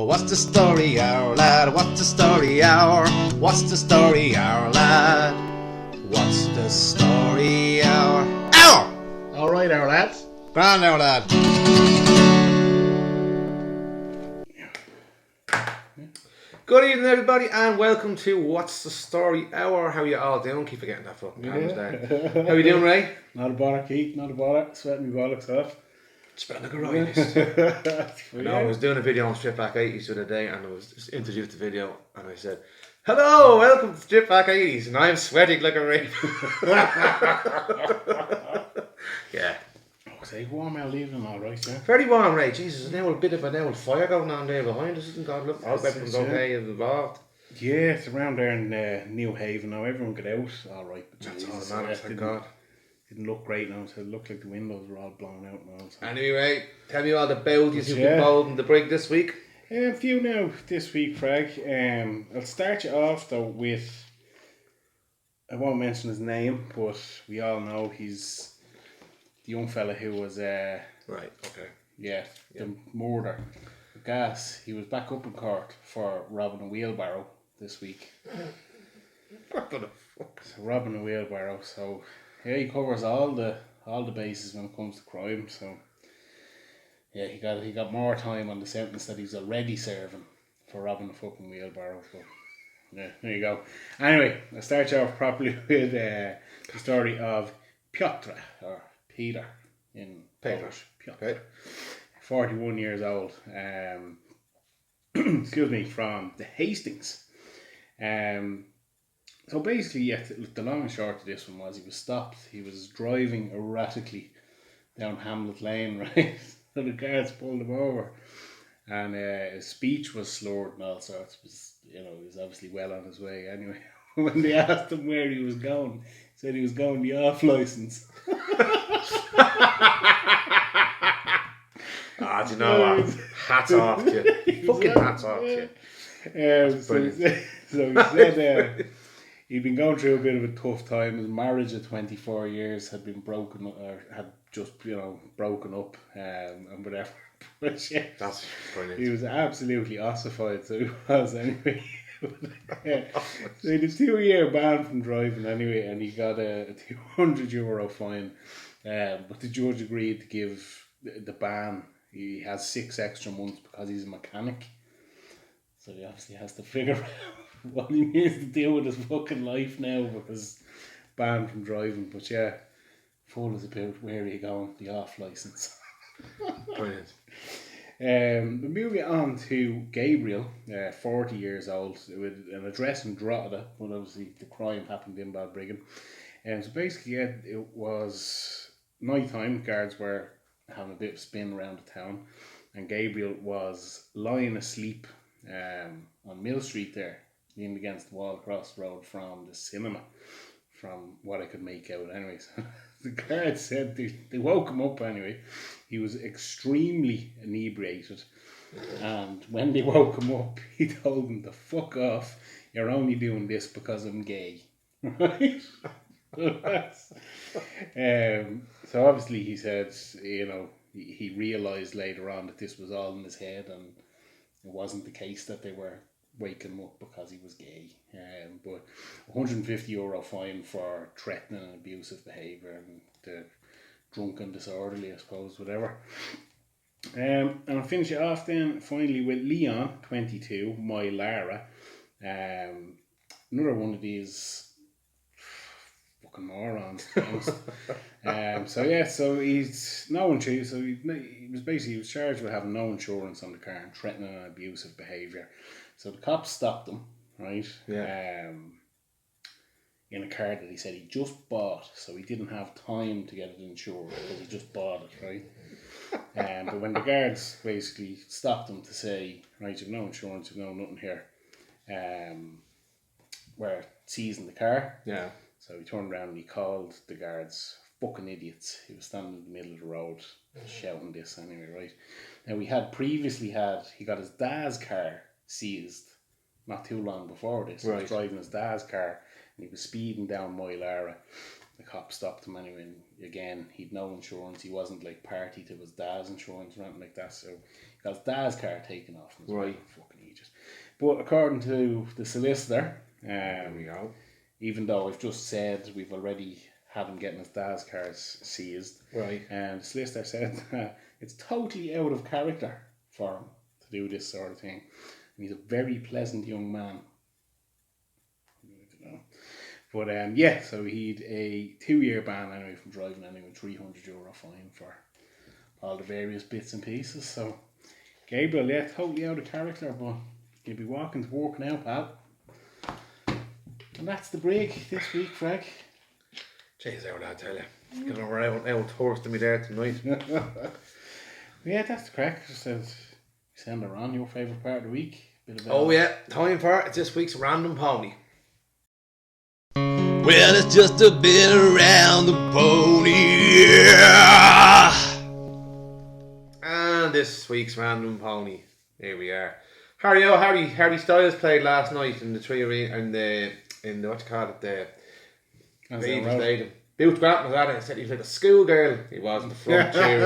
What's the story, our lad? What's the story, our? What's the story, our lad? What's the story, our? Our! All right, our lads. Grand, our lad. Good evening, everybody, and welcome to What's the Story Hour. How you all doing? Keep forgetting that fucking camera's there. How you doing, Ray? Not a bother, Keith. Not a bother. Sweating me bollocks off. Spreading like a riotist. I was doing a video on Strip Back 80s the other day, and I was just introduced the video, and I said, "Hello, welcome to Strip Back 80s," and I'm sweating like a rape. Yeah. It's warm out leaving, all right, yeah. Very warm, Ray. Jesus, there's now a bit of a fire going on there behind us, isn't God? Look, I hope everyone's okay and involved. Yeah, it's around there in New Haven now. Everyone get out, all right. But That's Jesus, all that matters, thank God. Didn't look great now, so it looked like the windows were all blown out now. So. Anyway, tell me all the bounties you've been bowled in the brig this week. A few now this week, Frag. I'll start you off though with, I won't mention his name, but we all know he's the young fella who was right, okay. Yeah, the murder. The gas. He was back up in court for robbing a wheelbarrow this week. What the fuck? So robbing a wheelbarrow. So yeah, he covers all the bases when it comes to crime. So yeah, he got more time on the sentence that he's already serving for robbing a fucking wheelbarrow. So yeah, there you go. Anyway, I'll start you off properly with the story of Piotr, or Peter in Polish. Piotr. Okay. 41 years old. Excuse me, from the Hastings. So basically, yeah, the long and short of this one was he was stopped. He was driving erratically down Hamlet Lane, right? So the guards pulled him over, and his speech was slurred and all sorts. He was obviously well on his way. Anyway, when they asked him where he was going, he said he was going the off license. Do you know what? Hats off to you. Fucking hats off to you. So he said he'd been going through a bit of a tough time. His marriage at 24 years had been broken, or had just broken up, and whatever. But yeah, that's brilliant. He was absolutely ossified. So he was anyway. So he had a 2-year ban from driving anyway, and he got a €200 fine. But the judge agreed to give the ban. He has 6 extra months because he's a mechanic. So he obviously has to figure out what he needs to do with his fucking life now, because banned from driving. But yeah, full is about where are you going, the off licence. Brilliant. Moving on to Gabriel, 40 years old, with an address in Drogheda, but obviously the crime happened in Balbriggan. So basically, yeah, it was night time. Guards were having a bit of a spin around the town, and Gabriel was lying asleep on Mill Street there, leaning against the wall across the road from the cinema, from what I could make out anyways. The guards said they woke him up anyway. He was extremely inebriated, and when they woke him up, he told them to fuck off. You're only doing this because I'm gay. Right? So obviously he said, he realised later on that this was all in his head, and it wasn't the case that they were waking him up because he was gay. But €150 fine for threatening and abusive behaviour, and the drunk and disorderly, I suppose, whatever. And I'll finish it off then finally with Leon, 22, my Lara. Another one of these fucking morons, to be honest. So he's no insurance. So he was charged with having no insurance on the car and threatening and abusive behaviour. So the cops stopped him, right? Yeah. In a car that he said he just bought, so he didn't have time to get it insured because he just bought it, right? But when the guards basically stopped him to say, right, you've no insurance, you've no nothing here, we're seizing the car. Yeah. So he turned around and he called the guards fucking idiots. He was standing in the middle of the road shouting this anyway, right? Now he got his dad's car seized not too long before this. Right. He was driving his dad's car and he was speeding down Moylara. The cop stopped him anyway, and again, he'd no insurance. He wasn't like party to his dad's insurance or anything like that, so got his dad's car taken off him. Right. Fucking Egypt. But according to the solicitor, There we go. even though I've just said we've already had him getting his dad's cars seized, Right. and the solicitor said it's totally out of character for him to do this sort of thing. And he's a very pleasant young man. But yeah, so he'd a 2-year ban anyway from driving anyway, €300 fine for all the various bits and pieces. So Gabriel, yeah, totally out of character, but you'll be walking to work now, pal. And that's the break this week, Frag. Jeez, out I tell you. Getting out toasting me there tonight. Yeah, that's the crack. Just send her on your favourite part of the week. Oh yeah, time for it. It's this week's random pony. Well, it's just a bit around the pony, yeah. And this week's random pony. Here we are. Harry Styles played last night in the Tree Arena in the what you call it, the Leaving Stadium. Boots Grant was at it and said he was like a schoolgirl. He was in the front cheering.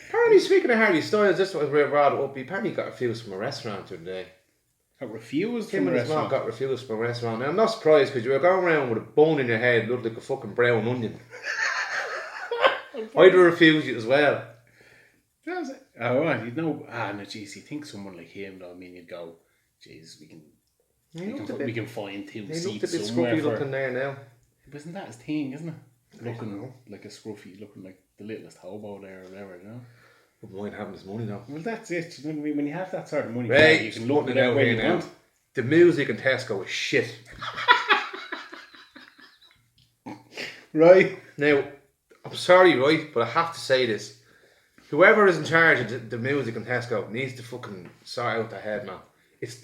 Apparently, speaking of Harry Styles, this was where brought it up. He apparently got refused from a restaurant today. Got refused Him from and a his mom restaurant? got refused from a restaurant. Now, I'm not surprised because you were going around with a bone in your head, looked like a fucking brown onion. I'd refuse you as well. Does it? Oh, right. You'd know. No, geez, you think someone like him, though, I mean, you'd go, geez, we can find two He looked a seats bit somewhere. scruffy looking there now. Isn't that his thing, isn't it? Looking like a scruffy, looking like the littlest hobo there or whatever, you know? Wouldn't mind having this money though. Well, that's it. You know what I mean? When you have that sort of money, Right, you can look putting at it out where here you now. want. The music in Tesco is shit. Right. Now, I'm sorry, right, but I have to say this. Whoever is in charge of the music in Tesco needs to fucking sort out their head, man. It's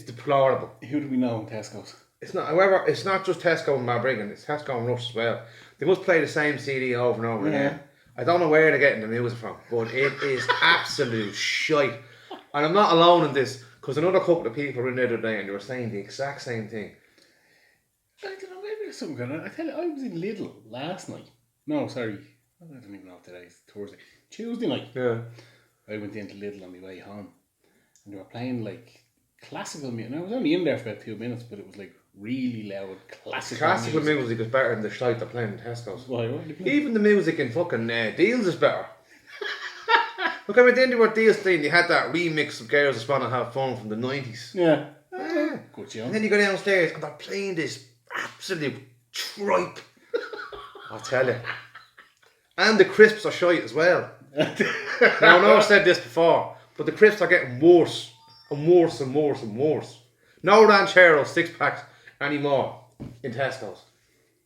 deplorable. Who do we know in Tesco's? It's not just Tesco and Balbriggan, it's Tesco and Russ as well. They must play the same CD over and over again. I don't know where they're getting the music from, but it is absolute shite. And I'm not alone in this, because another couple of people were in the other day and they were saying the exact same thing. I don't know, maybe there's something going on. I tell you, I was in Lidl last night. No, sorry. I don't even know if today's Thursday. Tuesday night. Yeah. I went into Lidl on my way home. And they were playing like classical music. And I was only in there for about 2 minutes, but it was like really loud classical music is better than the shite they're playing in Tesco's. Why? Even the music in fucking Deals is better. Look, I went into what Deals thing, they had that remix of Girls Just Wanna Have Fun from the 90s. Yeah. Good And job. then you go downstairs and they're playing this absolute tripe. I'll tell you. And the crisps are shite as well. Now, I know I've said this before, but the crisps are getting worse and worse and worse and worse. No Ranchero 6-packs anymore in Tesco's.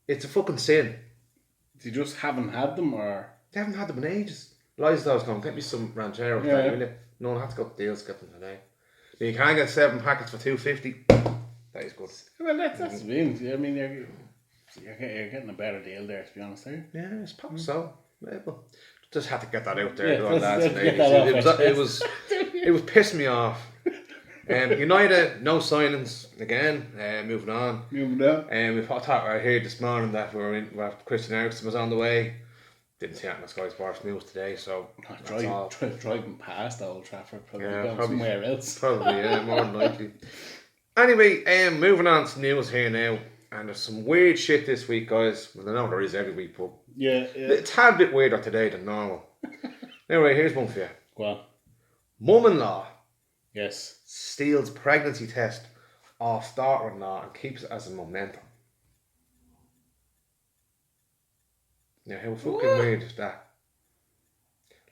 It's a fucking sin. You just haven't had them, or? They haven't had them in ages. Liza's always going, get me some Ranchero, Yeah. will you? No one had to go to Deals to get them today. You can get 7 packets for $2.50. That is good. Well, that's the thing. I mean, you're getting a better deal there, to be honest, are you? Yeah, I suppose so. Yeah, well, just had to get that out there. Yeah, to our lads and get ladies. that off It was pissing me off. United, no signings again. Moving on. We thought right here this morning that Christian Eriksen was on the way. Didn't see that in the Sky Sports News today, so Driving past Old Trafford, probably Yeah, going probably. somewhere else. Probably, yeah, more than likely. Anyway, moving on to news here now. And there's some weird shit this week, guys. Well, I know there is every week, but Yeah. it's a tad bit weirder today than normal. Anyway, here's one for you. Go on. Mum-in-law Yes. steals pregnancy test off daughter-in-law and keeps it as a memento. Now, how fucking weird is that?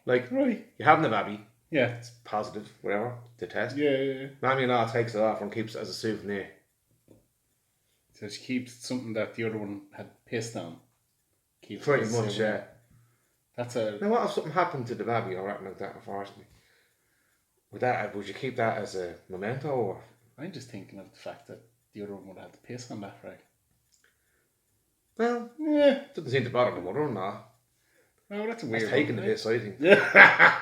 Like, Right. you're having a baby, Yeah. it's positive, whatever, the test. Yeah. Mammy-in-law takes it off and keeps it as a souvenir. So she keeps something that the other one had pissed on. Keeps Pretty it much, silver. yeah. That's a. Now, what if something happened to the baby or anything like that, unfortunately? Would you keep that as a memento, or? I'm just thinking of the fact that the other one would have had to piss on that, Frag. Well, Yeah. doesn't seem to bother the mother-in-law. Oh, that's a He's weird taking the one, piss, I think. Yeah.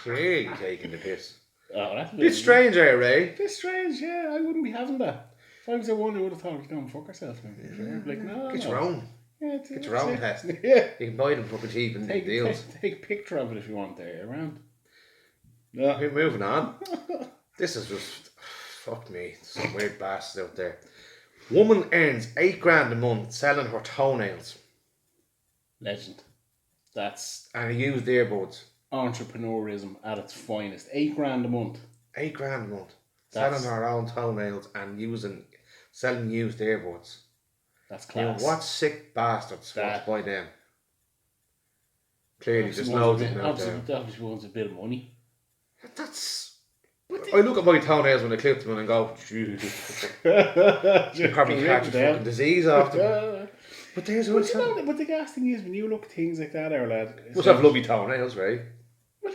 Really taking the piss. Oh, that's a Bit strange, eh, Ray? bit strange, yeah. I wouldn't be having that. If I was the one, I would have thought, you don't fuck herself. Like, no. Get no. your own. Yeah, Get your own test. Yeah. You can buy them fucking cheap in Take deals. a picture of it if you want there around. No. We're moving on. This is just, fuck me, some weird bastards out there. Woman earns $8,000 a month selling her toenails. Legend. That's And used earbuds. entrepreneurism at its finest. $8,000 a month. $8,000 a month. That's- Selling her own toenails and selling used earbuds. That's You know, class. what sick bastards want to buy them? Clearly, there's Obviously loads wants of a them bit- out there. obviously wants a bit of money. That's... I look at my toenails when I clip them and go, you probably catch a fucking disease off them. But there's But always you know, but the gas thing is, when you look at things like that, our lad. it's must have like- lovely toenails, right? Well,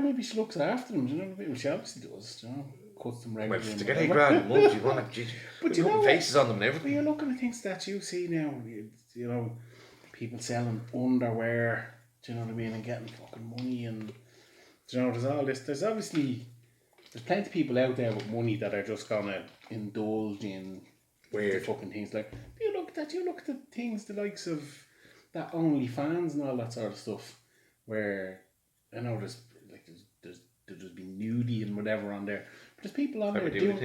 maybe she looks after them. Do you know what I mean? Well, she obviously does. Do you know, cuts them Well, regularly. to and get whatever. $8,000 a month, you want to But you put know faces on them and But everything. you're looking at things that you see now. You know, people selling underwear. Do you know what I mean? And getting fucking money and. Do you know, there's all this. There's plenty of people out there with money that are just gonna indulge in the Weird. fucking things. Like, you look at the things, the likes of that OnlyFans and all that sort of stuff, where I know there's been nudie and whatever on there, but there's people on there doing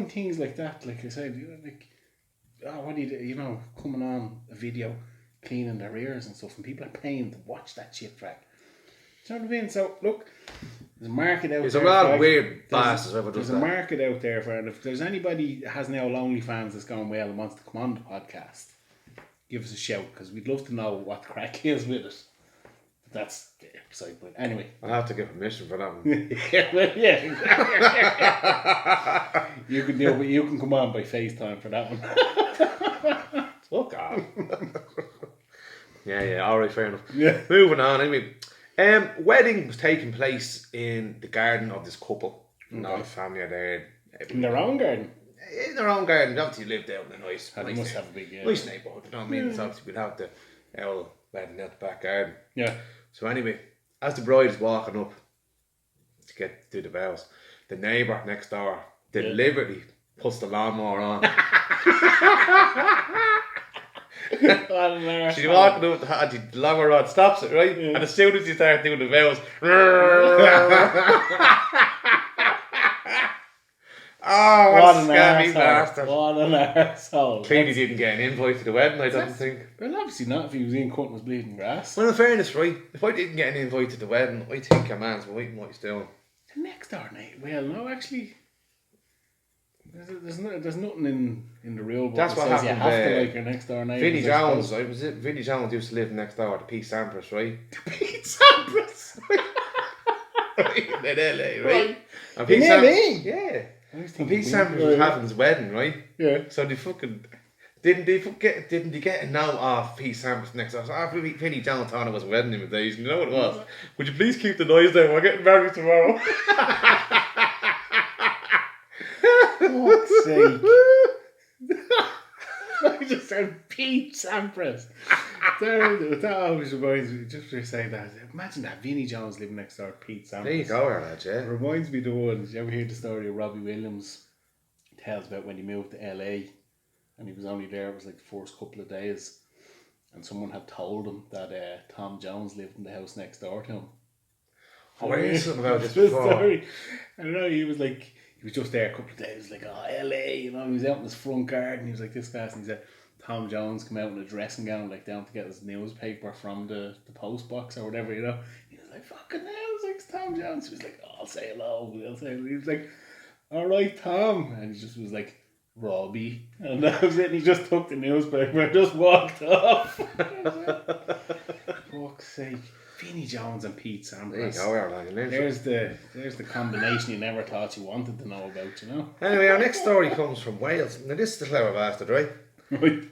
things like that. Like I said, you know, like, oh, what do you do? You know, coming on a video cleaning their ears and stuff, and people are paying to watch that shit, Frag. Do you know what I mean? So look, there's a market out There's there. a lot of Frag. weird bastards ever There's does a that. market out there for it. And if there's anybody that has now OnlyFans that's going well and wants to come on the podcast, give us a shout, because we'd love to know what the crack is with it. But that's beside point. Anyway. I'll have to get permission for that one. Yeah, exactly. You can do it, but you can come on by FaceTime for that one. Fuck off. Yeah, alright, fair enough. Yeah. Moving on, anyway. Wedding was taking place in the garden of this couple. And all the family are there. In their own garden. In their own garden. Obviously lived out in a nice They must have a big nice neighbourhood, you know what I mean? So obviously we'd have the old wedding out the back garden. Yeah. So anyway, as the bride is walking up to get to the vows, the neighbour next door deliberately puts the lawnmower on. She's walking up and the lawnmower rod stops it, right? Yeah. And as soon as you start doing the vows, oh, what a scammy bastard. What an arsehole. Clearly didn't get an invite to the wedding, I don't think. Well, obviously not if he was in cutting his bleeding grass. Well, in fairness, right, if I didn't get an invite to the wedding, I think a man's waiting what he's doing. The next door neighbour. Well, no, actually, there's nothing in the real book That's that what says happened, you have to like your next door neighbour. Vinnie Jones, Vinnie Jones used to live next door to Pete Sampras, right? Pete Sampras. In LA, right? And In Sam- LA? Yeah. I was And thinking Pete Sampras was having his wedding, right? Yeah. So they fucking didn't they get a note off Pete Sampras next door? So after Vinnie Jones thought it was a wedding invitation, you know what it was? Would you please keep the noise down? We're getting married tomorrow. Fuck's sake. I just said Pete Sampras. That always reminds me, just for saying that, imagine that, Vinnie Jones living next door to Pete Sampras. There you go, lad, yeah. It reminds me of the one, did you ever hear the story of Robbie Williams? Tells about when he moved to LA and he was only there, it was like the first couple of days, and someone had told him that Tom Jones lived in the house next door to him. Oh, I heard something about this The before. story. I don't know, he was just there a couple of days, like, oh, LA, you know, he was out in his front garden, he was like this class, and he said, Tom Jones came out in a dressing gown, like, down to get his newspaper from the post box or whatever, you know. He was like, fucking hell, it's like, it's Tom Jones. He was like, oh, I'll say hello. He was like, all right, Tom. And he just was like, Robbie. And that was it. And he just took the newspaper and just walked off. Fuck's sake. Vinnie Jones and Pete Sampras. There you go, lad. There's the combination you never thought you wanted to know about, you know. Anyway, our next story comes from Wales. Now, this is the clever bastard, right? Right.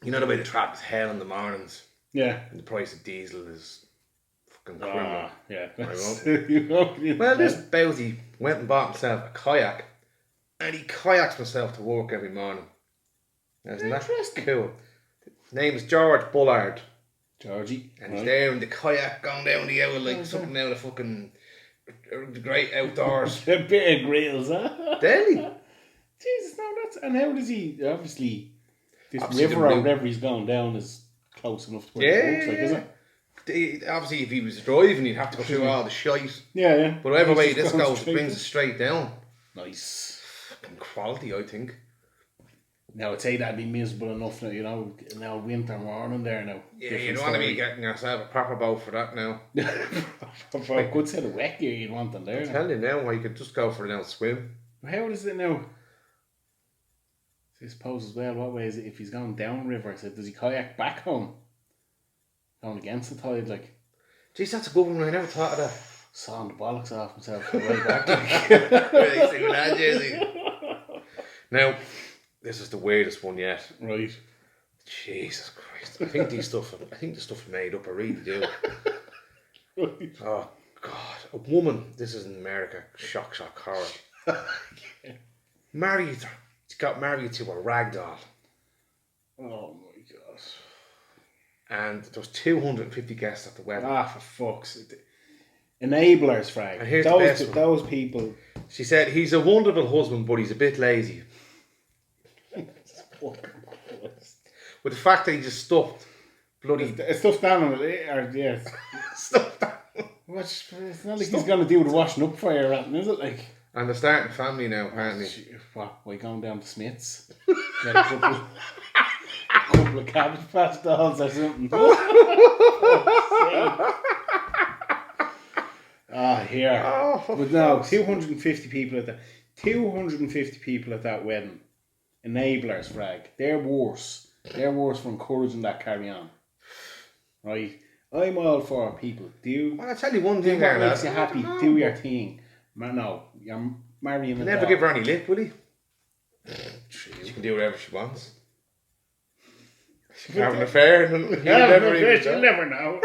You know the way the traffic's hell in the mornings, Yeah. and the price of diesel is fucking criminal. Yeah. Well, this Bowsy went and bought himself a kayak, and he kayaks himself to work every morning. Now, isn't that Interesting. cool? His name is George Bullard, Georgie. and he's there in the kayak going down the owl like something out of fucking the great outdoors. A bit of grills, huh? Delhi. Jesus, no, and how does he, obviously, this Obviously river the or route- wherever he's going down is close enough to where it looks like, isn't it? obviously if he was driving, he'd have to go through all the shite. Yeah. But whatever He's way just this going goes, it brings it straight down. Nice. Fucking quality, I think. Now, I'd say that'd be miserable enough now, you know, now winter morning there now. Yeah, you don't want to be getting yourself a proper boat for that now. For a good set of wet gear you'd want them there. I'm telling you now, you could just go for an old swim. How is it now? I suppose as well, what way is it if he's going downriver? I said, does he kayak back home? Going against the tide, like. Jeez, that's a good one. I never thought of that. Sawing the bollocks off himself right back. Now, this is the weirdest one yet. Right. Jesus Christ! I think the stuff is made up. I really do. Right. Oh God! A woman. This is in America. Shock horror. Married. She got married to a rag doll. Oh my God. And there was 250 guests at the wedding. Ah, for fuck's sake. Enablers, Frag. And here's the best one. Those people. She said, he's a wonderful husband, but he's a bit lazy. With the fact that he just stuffed bloody... It's stuffed animal, yeah. Stuffed animal. It's not like he's going to do the washing up for you or anything, is it? Like... And they're starting a family now, apparently. What, we're going down to Smith's? Get a couple of Cabbage Patch dolls or something. Here. Oh, but no, 250 people at that. 250 people at that wedding. Enablers, Frag. They're worse. They're worse for encouraging that carry on. Right? I'm all for people. Well, I'll tell you one thing what there, makes you happy. Do your thing. No, you're marrying a never dog. give her any lip, will he? She can do whatever she wants. She can have an affair and you'll never know.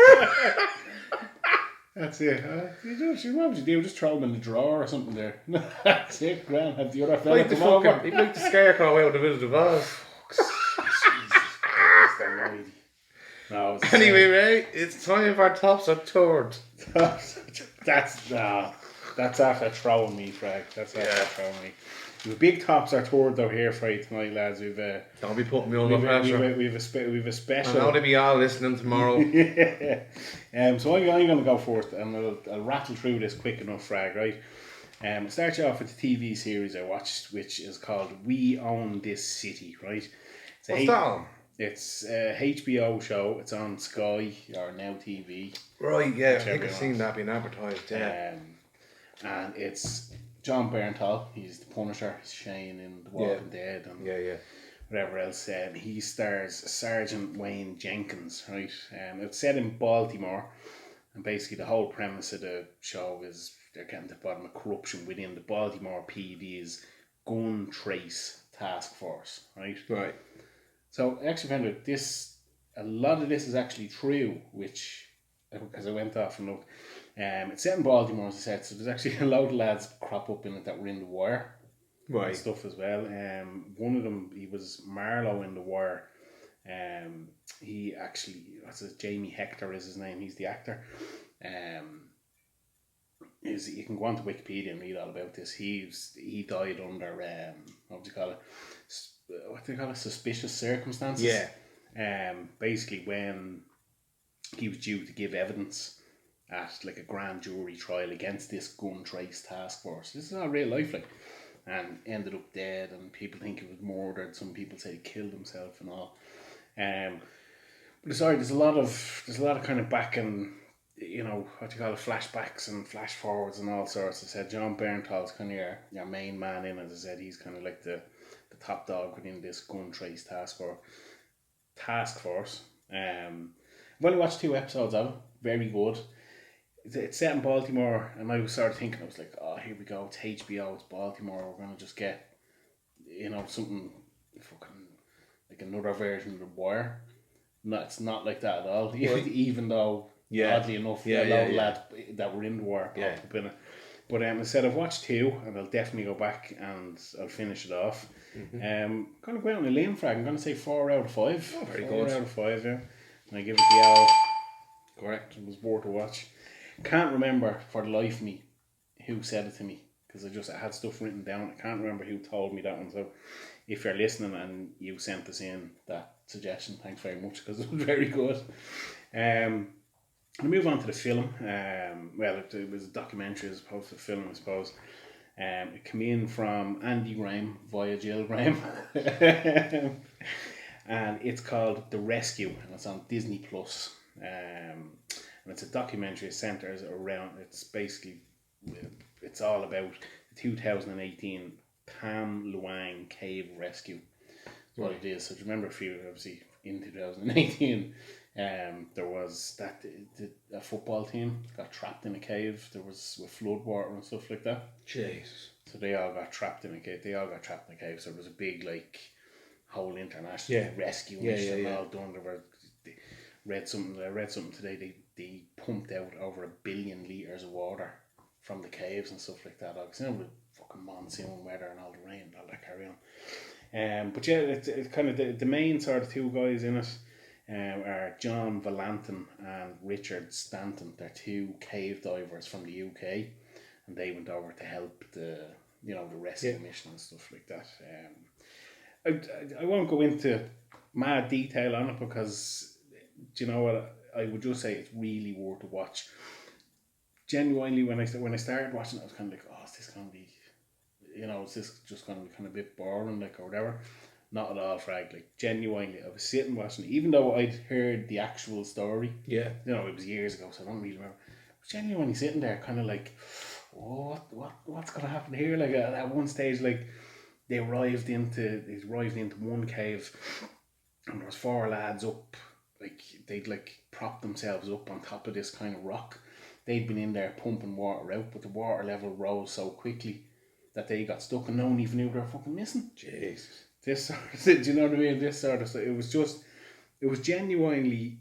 That's it. What would you do? Just throw them in the drawer or something there. That's it, grand. Have the other fella come over. He'd like the scarecrow out of the Wizard of Oz. No, anyway, Ray, it's time for Tops or Turd. That's after throwing me, Frag. That's after throwing me. We've big tops are toured though here for you tonight, lads. Don't be putting me under pressure. We've a special. I know they'll be all listening tomorrow. Yeah. So I'm going to go first, and I'll rattle through this quick enough, Frag. Right. Start you off with the TV series I watched, which is called We Own This City. Right. What's that on? It's a HBO show. It's on Sky or Now TV. Right. Yeah. I think I've seen that being advertised. Yeah. And it's John Bernthal, he's the Punisher, he's Shane in The Walking Dead and whatever else. He stars Sergeant Wayne Jenkins, right? It's set in Baltimore, and basically the whole premise of the show is they're getting to the bottom of corruption within the Baltimore PD's gun trace task force, right? Right. So I actually found out a lot of this is actually true, which, because I went off and looked. It's set in Baltimore, as I said, so there's actually a load of lads crop up in it that were in The Wire. Right. And stuff as well. One of them, he was Marlowe in The Wire. He actually, Jamie Hector is his name, he's the actor. You can go onto Wikipedia and read all about this. He died under, what do you call it? Suspicious circumstances. Yeah. Basically when he was due to give evidence at like a grand jury trial against this gun trace task force. This is all real life, like, and ended up dead, and people think he was murdered. Some people say he killed himself and all. But sorry, there's a lot of kind of back and flashbacks and flash forwards and all sorts. I said John Bernthal's kind of your main man in. As I said, he's kind of like the top dog within this gun trace task force. I've only watched 2 episodes of it. Very good. It's set in Baltimore, and I was sort of thinking, I was like, oh, here we go, it's HBO, it's Baltimore, we're going to just get, something fucking, like another version of The Wire. No, it's not like that at all, right. Even though, oddly enough, a lot of lads that were in The Wire popped up in it. But I said I've watched 2, and I'll definitely go back and I'll finish it off. I'm going to go out on a limb, Frag. I'm going to say 4 out of 5. Oh, very 4 good. 4 out of 5, yeah. And I give it the all. Correct. It was worth a watch. Can't remember for the life of me who said it to me, because I had stuff written down. I can't remember who told me that one. So if you're listening and you sent us in that suggestion, thanks very much, because it was very good. We move on to the film. Well, it was a documentary as opposed to a film, I suppose. It came in from Andy Graham via Jill Graham. And it's called The Rescue, and it's on Disney Plus. And it's a documentary. It centers around. It's basically, it's all about the 2018 Tham Luang Cave Rescue. That's what it is. So do you remember obviously in 2018, there was a football team got trapped in a cave. There was with flood water and stuff like that. Jesus. So they all got trapped in a cave. So there was a big whole international rescue mission all done. I read something today. They pumped out over 1 billion litres of water from the caves and stuff like that. Because with fucking monsoon weather and all the rain and all that carry on. But yeah, it's kind of the main sort of two guys in it are John Valentin and Richard Stanton. They're two cave divers from the UK, and they went over to help the rescue mission and stuff like that. I won't go into mad detail on it because, do you know what, I would just say it's really worth a watch. Genuinely, when I started watching it, I was kind of like, oh, is this going to be, is this just going to be kind of a bit boring, or whatever? Not at all, Frag. Genuinely, I was sitting watching it, even though I'd heard the actual story. Yeah. It was years ago, so I don't really remember. I was genuinely sitting there kind of like, oh, what's going to happen here? At one stage, they arrived into one cave, and there was 4 lads up, they'd propped themselves up on top of this kind of rock. They'd been in there pumping water out, but the water level rose so quickly that they got stuck and no one even knew they were fucking missing. Jesus. This sort of, do you know what I mean? This sort of stuff. It was genuinely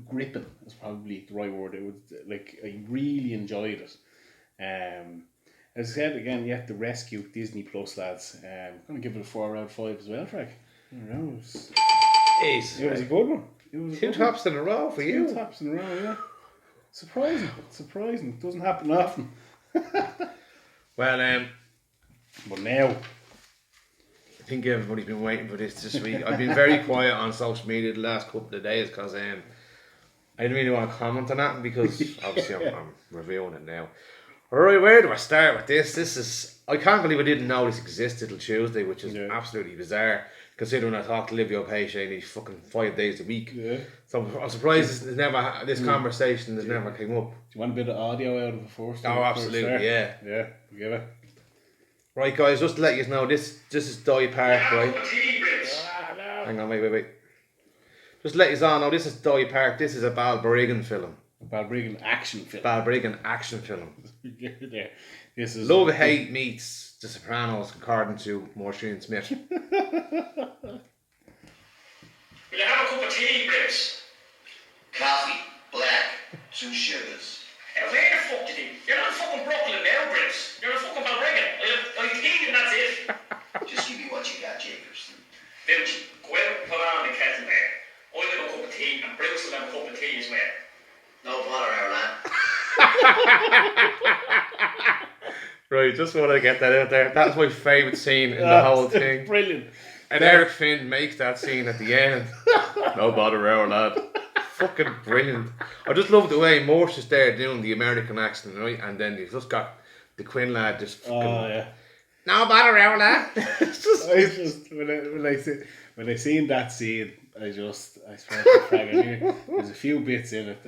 gripping, is probably the right word. It was I really enjoyed it. As I said again, The Rescue, Disney Plus, lads. I'm going to give it a 4 out of 5 as well, Frag. It was a good one. It was 2 tops in a row for you. 2 tops in a row, yeah. Surprising. Doesn't happen often. Well, but now, I think everybody's been waiting for this week. I've been very quiet on social media the last couple of days because I didn't really want to comment on that because obviously I'm reviewing it now. Alright, where do I start with this? I can't believe I didn't know this existed till Tuesday, which is absolutely bizarre considering I talk to Livio Pace these fucking 5 days a week. Yeah. So I'm surprised this conversation has never came up. Do you want a bit of audio out of it first? Oh, absolutely, yeah. Yeah, give it. Right, guys, just to let you know, this is Dye Park, right? No. Hang on, wait. Just to let you all know, this is Dye Park. This is a Balbriggan film. Balbriggan action film. Yeah. This is Love Hate meets The Sopranos, according to Maureen Smith. Will you have a cup of tea, Brips? Coffee, black, 2 sugars. Where the fuck do you think? You're not in fucking Brooklyn now, Brips. You're in fucking Balbriggan. I tea and that's it. Just give me what you got, Jacobson. Filch, go out and put on the kettle there. I'll have a cup of tea and Bruce will have a cup of tea as well. No bother, Ireland. Right, just want to get that out there. That's my favourite scene in the whole thing. Brilliant. And Eric Finn makes that scene at the end. No bother, our lad. Fucking brilliant. I just love the way Morse is there doing the American accent, right? And then you've just got the Quinn lad just fucking... Oh, yeah. No bother, our lad. When I seen that scene, I swear to Frag, there's a few bits in it.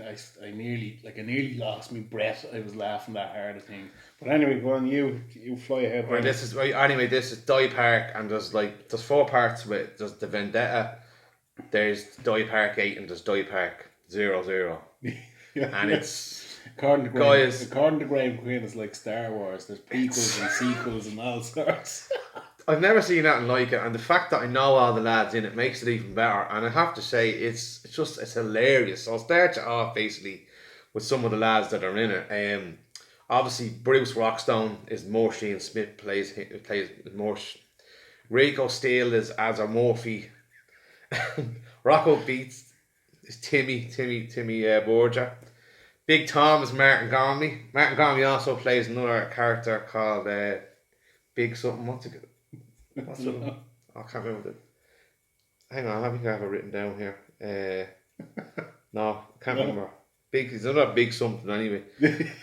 I nearly lost my breath. I was laughing that hard, I think. But anyway, go on, you fly ahead. Right, this is Dye Park, and there's 4 parts of it. There's the Vendetta, there's Dye Park 8, and there's Dye Park 00. And it's according to Graham Quinn, it's like Star Wars. There's prequels and sequels and all sorts. I've never seen anything like it, and the fact that I know all the lads in it makes it even better. And I have to say, it's hilarious. So I'll start you off basically with some of the lads that are in it. Obviously, Bruce Rockstone is Maureen Smith plays Morse. Rico Steele is Azar Murphy. Rocco Beats is Timmy Borgia. Big Tom is Martin Gormley. Martin Gormley also plays another character called Big something. What's it? I can't remember it. Hang on, I think I have it written down here. No, can't remember. Big, he's not big something anyway.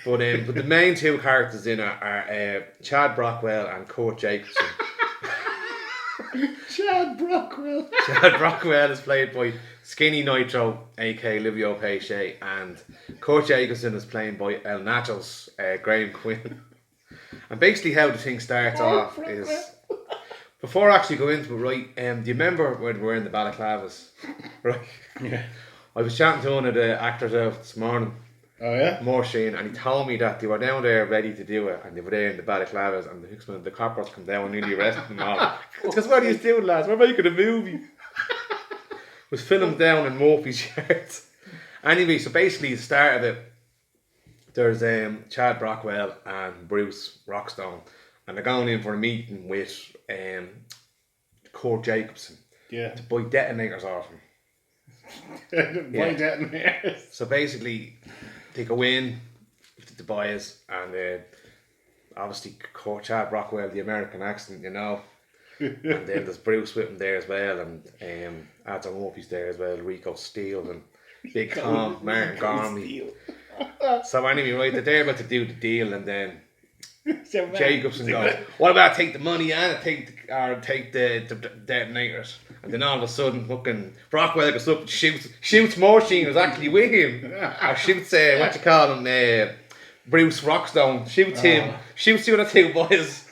But the main two characters in it are Chad Brockwell and Kurt Jacobson. Chad Brockwell. Chad Brockwell is played by Skinny Nitro, aka Livio Pesce, and Kurt Jacobson is played by El Nachos, Graham Quinn. And basically how the thing starts off is, before I actually go into it, right, do you remember when we were in the balaclavas? Right? Yeah. I was chatting to one of the actors out this morning, Oh yeah? Morshane, and he told me that they were down there ready to do it, and they were there in the balaclavas, and the coppers come down and nearly arrested them all. Because what are you doing, lads? We're making a movie. It was filmed down in Murphy's Yard. Anyway, so basically the start of it, there's Chad Brockwell and Bruce Rockstone, and they're going in for a meeting with Kurt Jacobson Yeah. to buy detonators off him. Why detonators? So basically, they go in with the boys, and obviously Chad Brockwell, the American accent, you know. And then there's Bruce with him there as well, and Adam Murphy's there as well, Rico Steele and Big Tom, Martin Gormley. So anyway, right, they're there about to do the deal, and then Jacobson goes, "What about take the money and take the detonators?" And then all of a sudden, fucking Brockwell goes up and shoots Morshane, who's actually with him. Or shoots what you call him, Bruce Rockstone. Shoots him. Shoots the other two boys.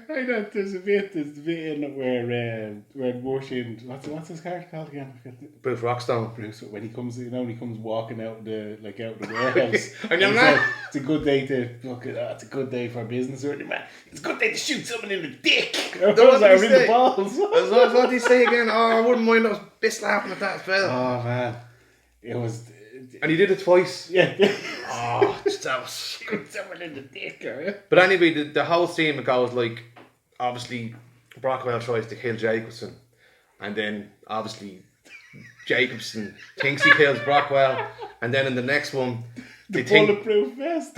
I know there's a bit in it where Morshane, what's his character called again? I forget Bruce Rockstone. Bruce, when he comes walking out the warehouse. I know and that. said, it's a good day to look at. It's a good day for business, really, man. It's a good day to shoot someone in the dick. What Those did are he in the say? balls. What did he say again? Oh, I wouldn't mind. I was bit laughing at that as well. Oh man, it was. And he did it twice. Yeah. Oh, that was. Shoot someone in the dick, right? But anyway, the whole scene it goes like, obviously, Brockwell tries to kill Jacobson, and then obviously Jacobson thinks he kills Brockwell, and then in the next one, they think Bulletproof vest.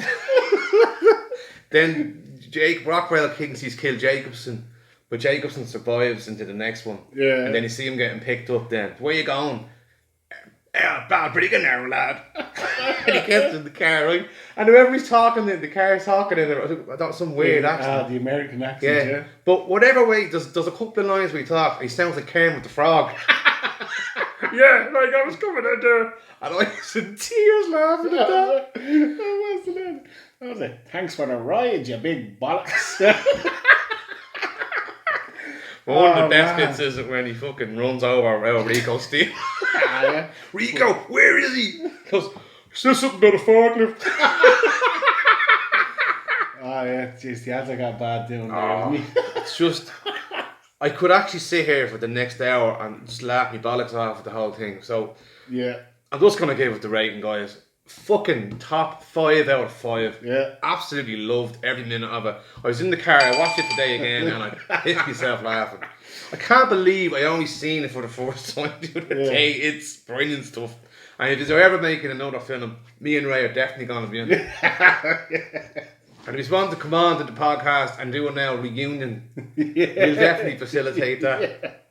then Brockwell thinks he's killed Jacobson, but Jacobson survives into the next one. Yeah. And then you see him getting picked up. Then where you going? Balbriggan now, lad. And he gets in the car, right? And whoever he's talking in the car is talking in there. I thought some weird accent. The American accent, yeah. But whatever way, there's a couple of lines where he talks, he sounds like Kermit the Frog. Yeah, like I was coming in there, and I was in tears laughing at that. That was it. Thanks for the ride, you big bollocks. But one of the best bits is when he fucking runs over Rico Steele. Yeah. Rico, where is he? He goes, still something about a forklift. Oh yeah, jeez, the ads I got bad doing there, didn't he? It's just, I could actually sit here for the next hour and just laugh me bollocks off at the whole thing. So Yeah. I'm just gonna give it the rating, guys. Fucking top 5 out of 5. Yeah. Absolutely loved every minute of it. I was in the car, I watched it today again, and I hit myself laughing. I can't believe I only seen it for the first time the other day. It's brilliant stuff. And if they're ever making another film, me and Ray are definitely going to be in it. And if you want to come on to the podcast and do a now reunion, we'll definitely facilitate that.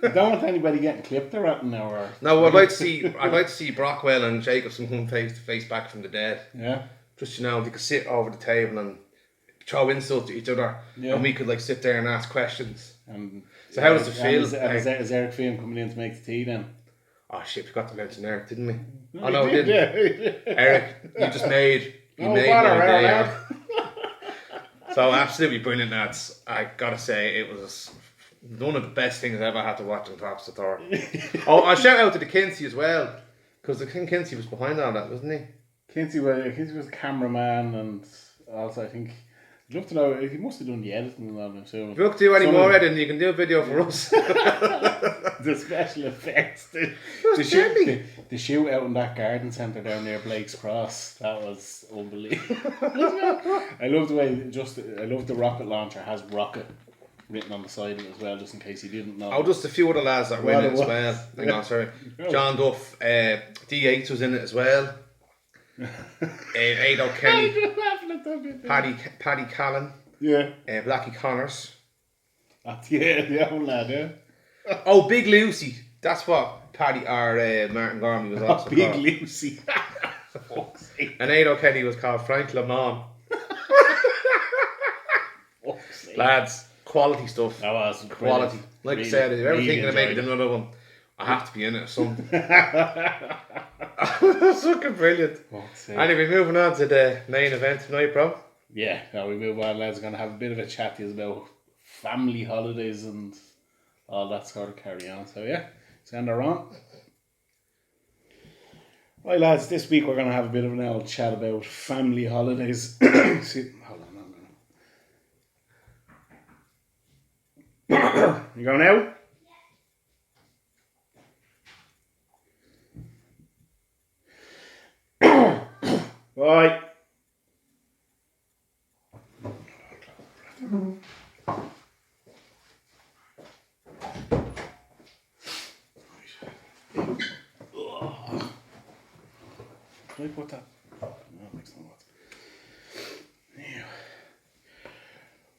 I don't want anybody getting clipped or anything now. Or... No, I'd like to see Brockwell and Jacobson come face to face back from the dead. Yeah. Just, you know, they could sit over the table and throw insults at each other, and we could like sit there and ask questions. So how does it feel? Is Eric Fame coming in to make the tea then? Oh shit, we forgot to mention Eric, didn't we? No, Oh no, we didn't. Yeah. Eric, you just made my day. So absolutely brilliant, lads. I gotta say, it was one of the best things I ever had to watch on Tops of Thor. Oh, I'll shout out to the Kinsey as well, because the King Kinsey was behind all that, wasn't he? Kinsey was a cameraman, and also I think I'd love to know he must have done the editing and all that too. If you look to do any more editing, you can do a video for us. The special effects, the shootout in that garden centre down near Blake's Cross, that was unbelievable. I love the way the rocket launcher has rocket written on the side of it as well, just in case you didn't know. Oh, just a few other lads that were in it as well. Hang on, sorry. John Duff, D8 was in it as well. Ado Kelly, Paddy Callan, Blackie Connors. The old lad, yeah. Oh, Big Lucy. That's what. Paddy or Martin Gormley was also Big called. Lucy. Fuck's sake. And Aido Kenny was called Frank Lamont. Fuck's sake. Lads, quality stuff. That was Quality. brilliant. Like Really, I said, if you're ever really thinking of making enjoyed it. another one, I have to be in it or something. That's fucking brilliant. Fuck's sake. Anyway, moving on to the main event tonight, bro. Yeah, now we move on, lads. We're going to have a bit of a chat to you about family holidays and all that sort of carry on. So, yeah, send her on. Right, lads, this week we're going to have a bit of an old chat about family holidays. See, hold on, you going out? Right. Can I put that? No, it makes no odds. Yeah.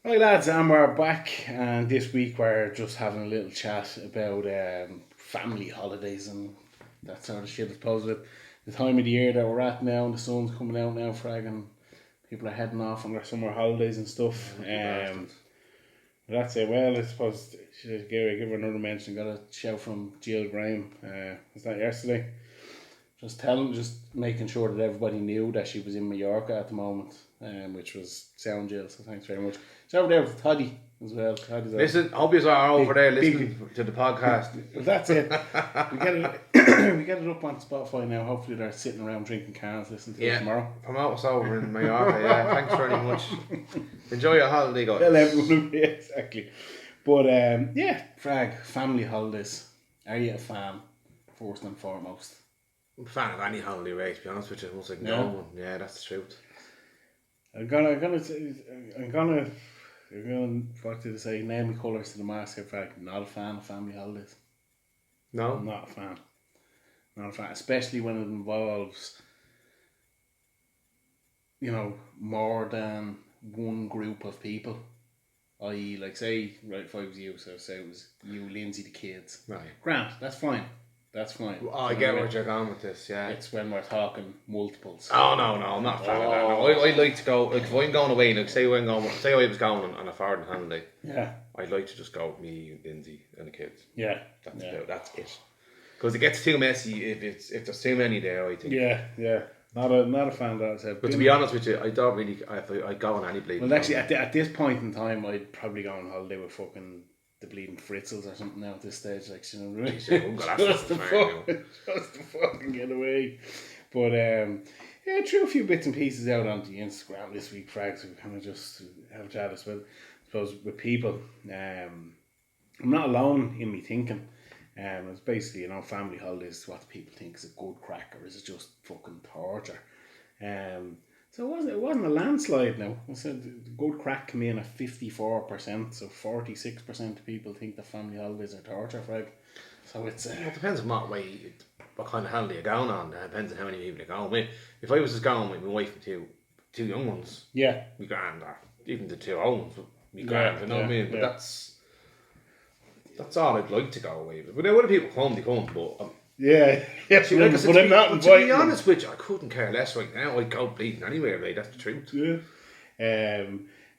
Right, lads, and we're back, and this week we're just having a little chat about family holidays and that sort of shit. I suppose with the time of the year that we're at now, and the sun's coming out now, Frag, and people are heading off on their summer holidays and stuff. That's it. Well, I suppose should give her another mention. Got a shout from Jill Graham. Was that yesterday? Just making sure that everybody knew that she was in Mallorca at the moment, which was sound, Jill. So thanks very much. She's over there with Toddy as well. Toddy's Listen, hope you are over there big- listening to the podcast. That's it. We get it. We get it up on Spotify now. Hopefully they're sitting around drinking cans listening to it tomorrow. Promote us over in Mallorca, yeah. Thanks very much. Enjoy your holiday, guys. Tell everyone, yeah, exactly. But yeah, Frag, family holidays. Are you a fan, first and foremost? I'm a fan of any holiday race, to be honest with you. Once I can Yeah. go one. Yeah, that's the truth. I'm gonna, what did I say? Name me colours to the mask here, Frag. Not a fan of family holidays. No? I'm not a fan. Not a fan, especially when it involves, more than one group of people. I.e., like, say, right, if I was you, so say it was you, Lindsay, the kids. Right. Grant, that's fine. That's fine. Oh, I get where you're going with this, yeah. It's when we're talking multiples. Oh no, I'm not a fan of that. No. I like to go, like if I'm going away, like say I was going on a foreign holiday, Yeah. I'd like to just go with me, Lindsay and the kids. Yeah. That's it. Because it gets too messy if there's too many there, I think. Yeah. Not a fan of that. So But to be honest with you, I don't really, I go on any bleeding. well, actually, at this point in time, I'd probably go on holiday with fucking the bleeding Fritzels or something now at this stage, like, you know what I mean? Yeah, we've got just to that fucking get away. But yeah, I threw a few bits and pieces out onto the Instagram this week, Frag, so we kind of just have a chat as well. I suppose with people, I'm not alone in me thinking. It's basically, family holidays, what do people think is a good crack, or is it just fucking torture? So it wasn't a landslide now. I said the good crack came in at 54%, so 46% of people think the family holidays are torture, Frag. So it's It depends on what kind of holiday you're going on. It depends on how many people you're going with. If I was just going with my wife and two young ones, yeah. we grand, or even the two old ones, we grand, you know what I mean? But yeah. that's all I'd like to go away with. But now, when people come, they come, but... Yeah, See, like I said, but I'm not to inviting be them. honest with you, I couldn't care less right now. I'd go bleeding anywhere, right? That's the truth. Yeah.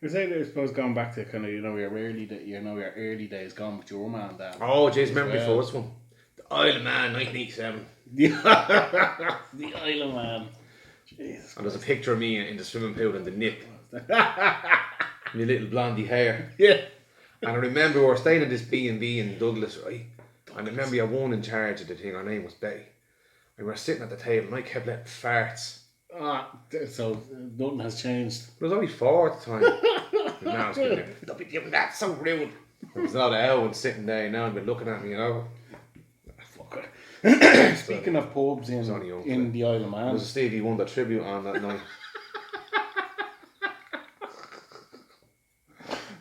We're saying that I suppose going back to kind of your early days gone with your man, Dad. Oh, jeez, remember the well. first one? The Isle of Man, 1987. The Isle of Man. Jesus. And there's a picture of me in the swimming pool in the nip. My little blondie hair. Yeah. And I remember we were staying in this B&B in Douglas, right? And I remember you one in charge of the thing, her name was Betty. And we were sitting at the table and I kept letting farts. So nothing has changed. It was only 4 at the time. And now I was going, don't be doing that, so rude. There was a lot of Ellen sitting there now and been looking at me, Fuck it. Speaking of pubs only young, in the Isle of There Man. was a Stevie Wonder tribute on that night.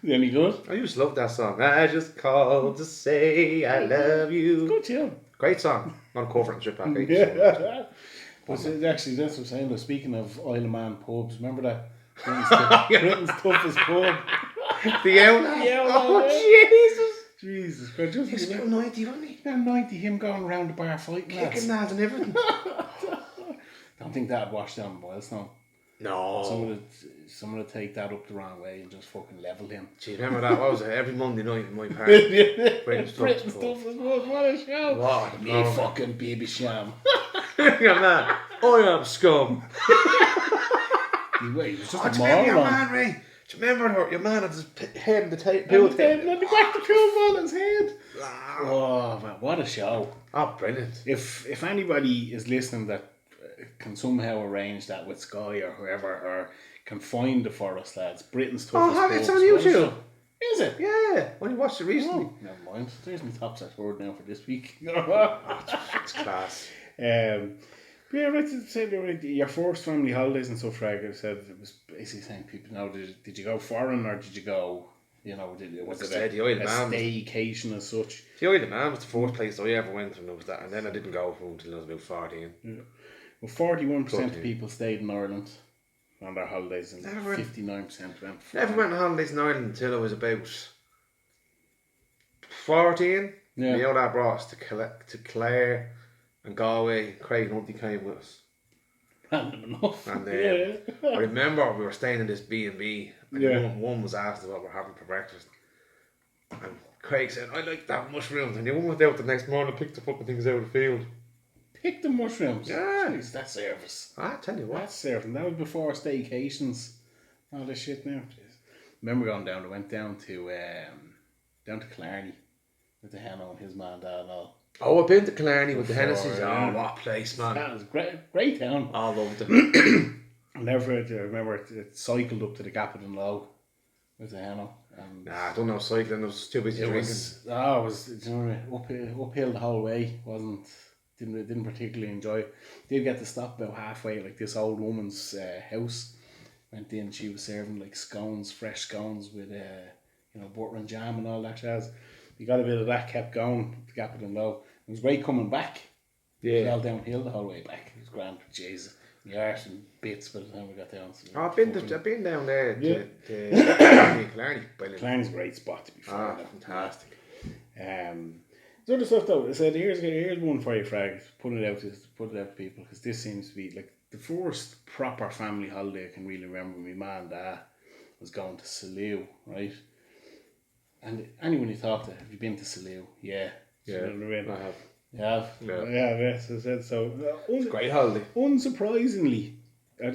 Any good? I used to love that song. I just called to say I love you. Good tune. Great song. Not a cover and strip back. Yeah. But actually, that's what I'm saying. Though, speaking of Isle of Man pubs, remember that Britain's toughest pub? The Owl. The Owl, Oh, yeah. Jesus. Jesus Christ. Just He's about 90, wasn't he? 90, him going around the bar fighting Kicking lads. lads and everything. Don't think that'd wash down boys, no. No. Someone would take that up the wrong way and just fucking level him. Gee, remember that? What was it? Every Monday night in my park. Britain stuff. stuff as well. What a show. What? Me fucking baby sham. Look at that. I am scum. He was just Oh, a do you remember your moron. man, Ray? Do you remember your man had his head in the And pool then he whacked the pool ball in his head. Ah. Oh man, what a show. Oh, brilliant. If anybody is listening that can somehow arrange that with Sky or whoever, or can find the Forest lads, Britain's toughest Oh, it's pubs, on what a YouTube. show. Is it? Yeah, only watched it recently. Oh, never mind. There's my top set word now for this week. It's class. But yeah, right to say your first family holidays and stuff, Frag, I said it was basically saying people now, did you go foreign or did you go, was it said, the Isle of a Man. staycation as such? The Isle of Man was the first place I ever went and it was that, and then I didn't go until I was about 14. Well, 41% of 14. people stayed in Ireland on their holidays and Never went. 59% went Never went on holidays in Ireland until I was about 14. Yeah. My old dad brought us to Clare and Galway. Craig and Hunty came with us. Random enough. And Yeah. I remember we were staying in this B&B and Yeah. one was asked us what we're having for breakfast. And Craig said, I like that mushrooms. And the woman went out the next morning and picked the fucking things out of the field. Pick the mushrooms. Yeah. Jeez, that's service. I tell you what. That's service. And that was before staycations. All this shit now. Jeez. Remember going down, I went down to Killarney with the Heno and his man, dad and all. Oh, I've been to Killarney with the Before, Hennessy's. yeah. Oh, what a place, man. That was great town. I loved it. I remember it cycled up to the Gappadon Low with the Heno. And Nah, I don't know cycling. I was too busy it drinking. was uphill the whole way. Didn't particularly enjoy it. Did get to stop about halfway at like this old woman's house. Went in, she was serving like scones, fresh scones with butter and jam and all that jazz. We got a bit of that, kept going, Gappadon Low. It was great coming back. Yeah. Fell downhill the whole way back. It was grand. Jesus. My arse and bits by the time we got down. So Oh, I've been down there Yeah. to Killarney. Brilliant. Killarney's a great spot to be fair. Ah, now. fantastic. So other stuff though, I said here's one for you, Frag. Put it out to people because this seems to be like the first proper family holiday I can really remember. My ma and dad was going to Salou, right? And anyone you talk to, have you been to Salou? Yeah. Yeah, You know what I mean? I have. You have? Yeah. Yeah, so I said so. Great holiday. Unsurprisingly, I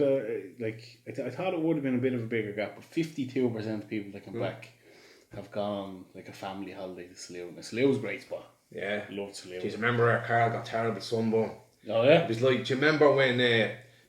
thought it would have been a bit of a bigger gap, but 52% of people that come back have gone on like a family holiday to Salou. Now, Salou's a great spot. Yeah. Loved Salou. Do you remember our Carl got terrible sunburn? Oh yeah? It was like, do you remember when,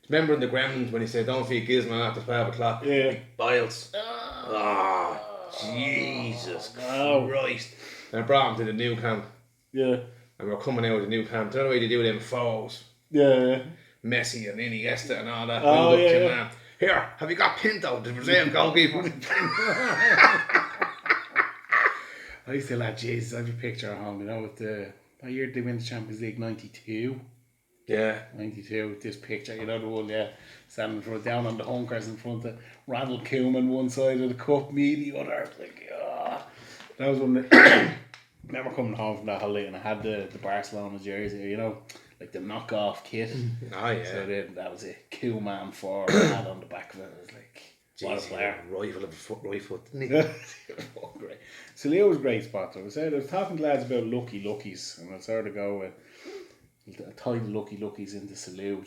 remember in the Gremlins when he said, don't feed Gizmo after 12 o'clock? Yeah. Biles. Ah, Jesus Wow. Christ. And I brought him to the new camp. Yeah. And we were coming out of the new camp. Do you know the way they do them foes? Yeah. Messi and Iniesta and all that. Oh, build up to yeah. man. Here, have you got Pinto, the Brazilian goalkeeper? I still had Jesus, I have a picture at home, with that year they win the Champions League 92. Yeah. 92, this picture, the one, standing in front, down on the hunkers in front of Randall Koeman one side of the cup, me the other. Like, that was one that I remember coming home from that holiday and I had the Barcelona jersey, like the knockoff kit. Oh, yeah. So then that was it, Koeman 4 and had on the back of it. I was like, what a Jeez, player. rival of a foot, right foot, didn't he? Oh, great. So Leo was a great spot. I was talking to lads about Lucky Luckies, and I sort of go I tied the Lucky Luckies into Salou.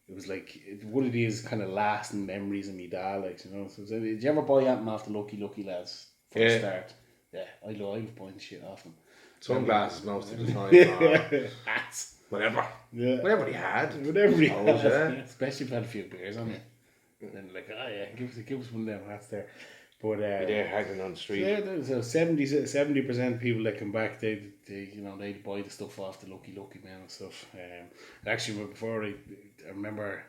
It was like what it is, kind of lasting memories of me dad. So did you ever buy anything off the Lucky lads for the start? Yeah, I was buying shit off them. Sunglasses most of the time. Hats. Whatever. Yeah. Whatever he had. Whatever he Suppose, had. yeah. Especially if I had a few beers on it. Then give us one of them hats there. But They're hanging on the street. yeah, so 70% of people that come back, they buy the stuff off the Lucky man and stuff. Actually, before I remember,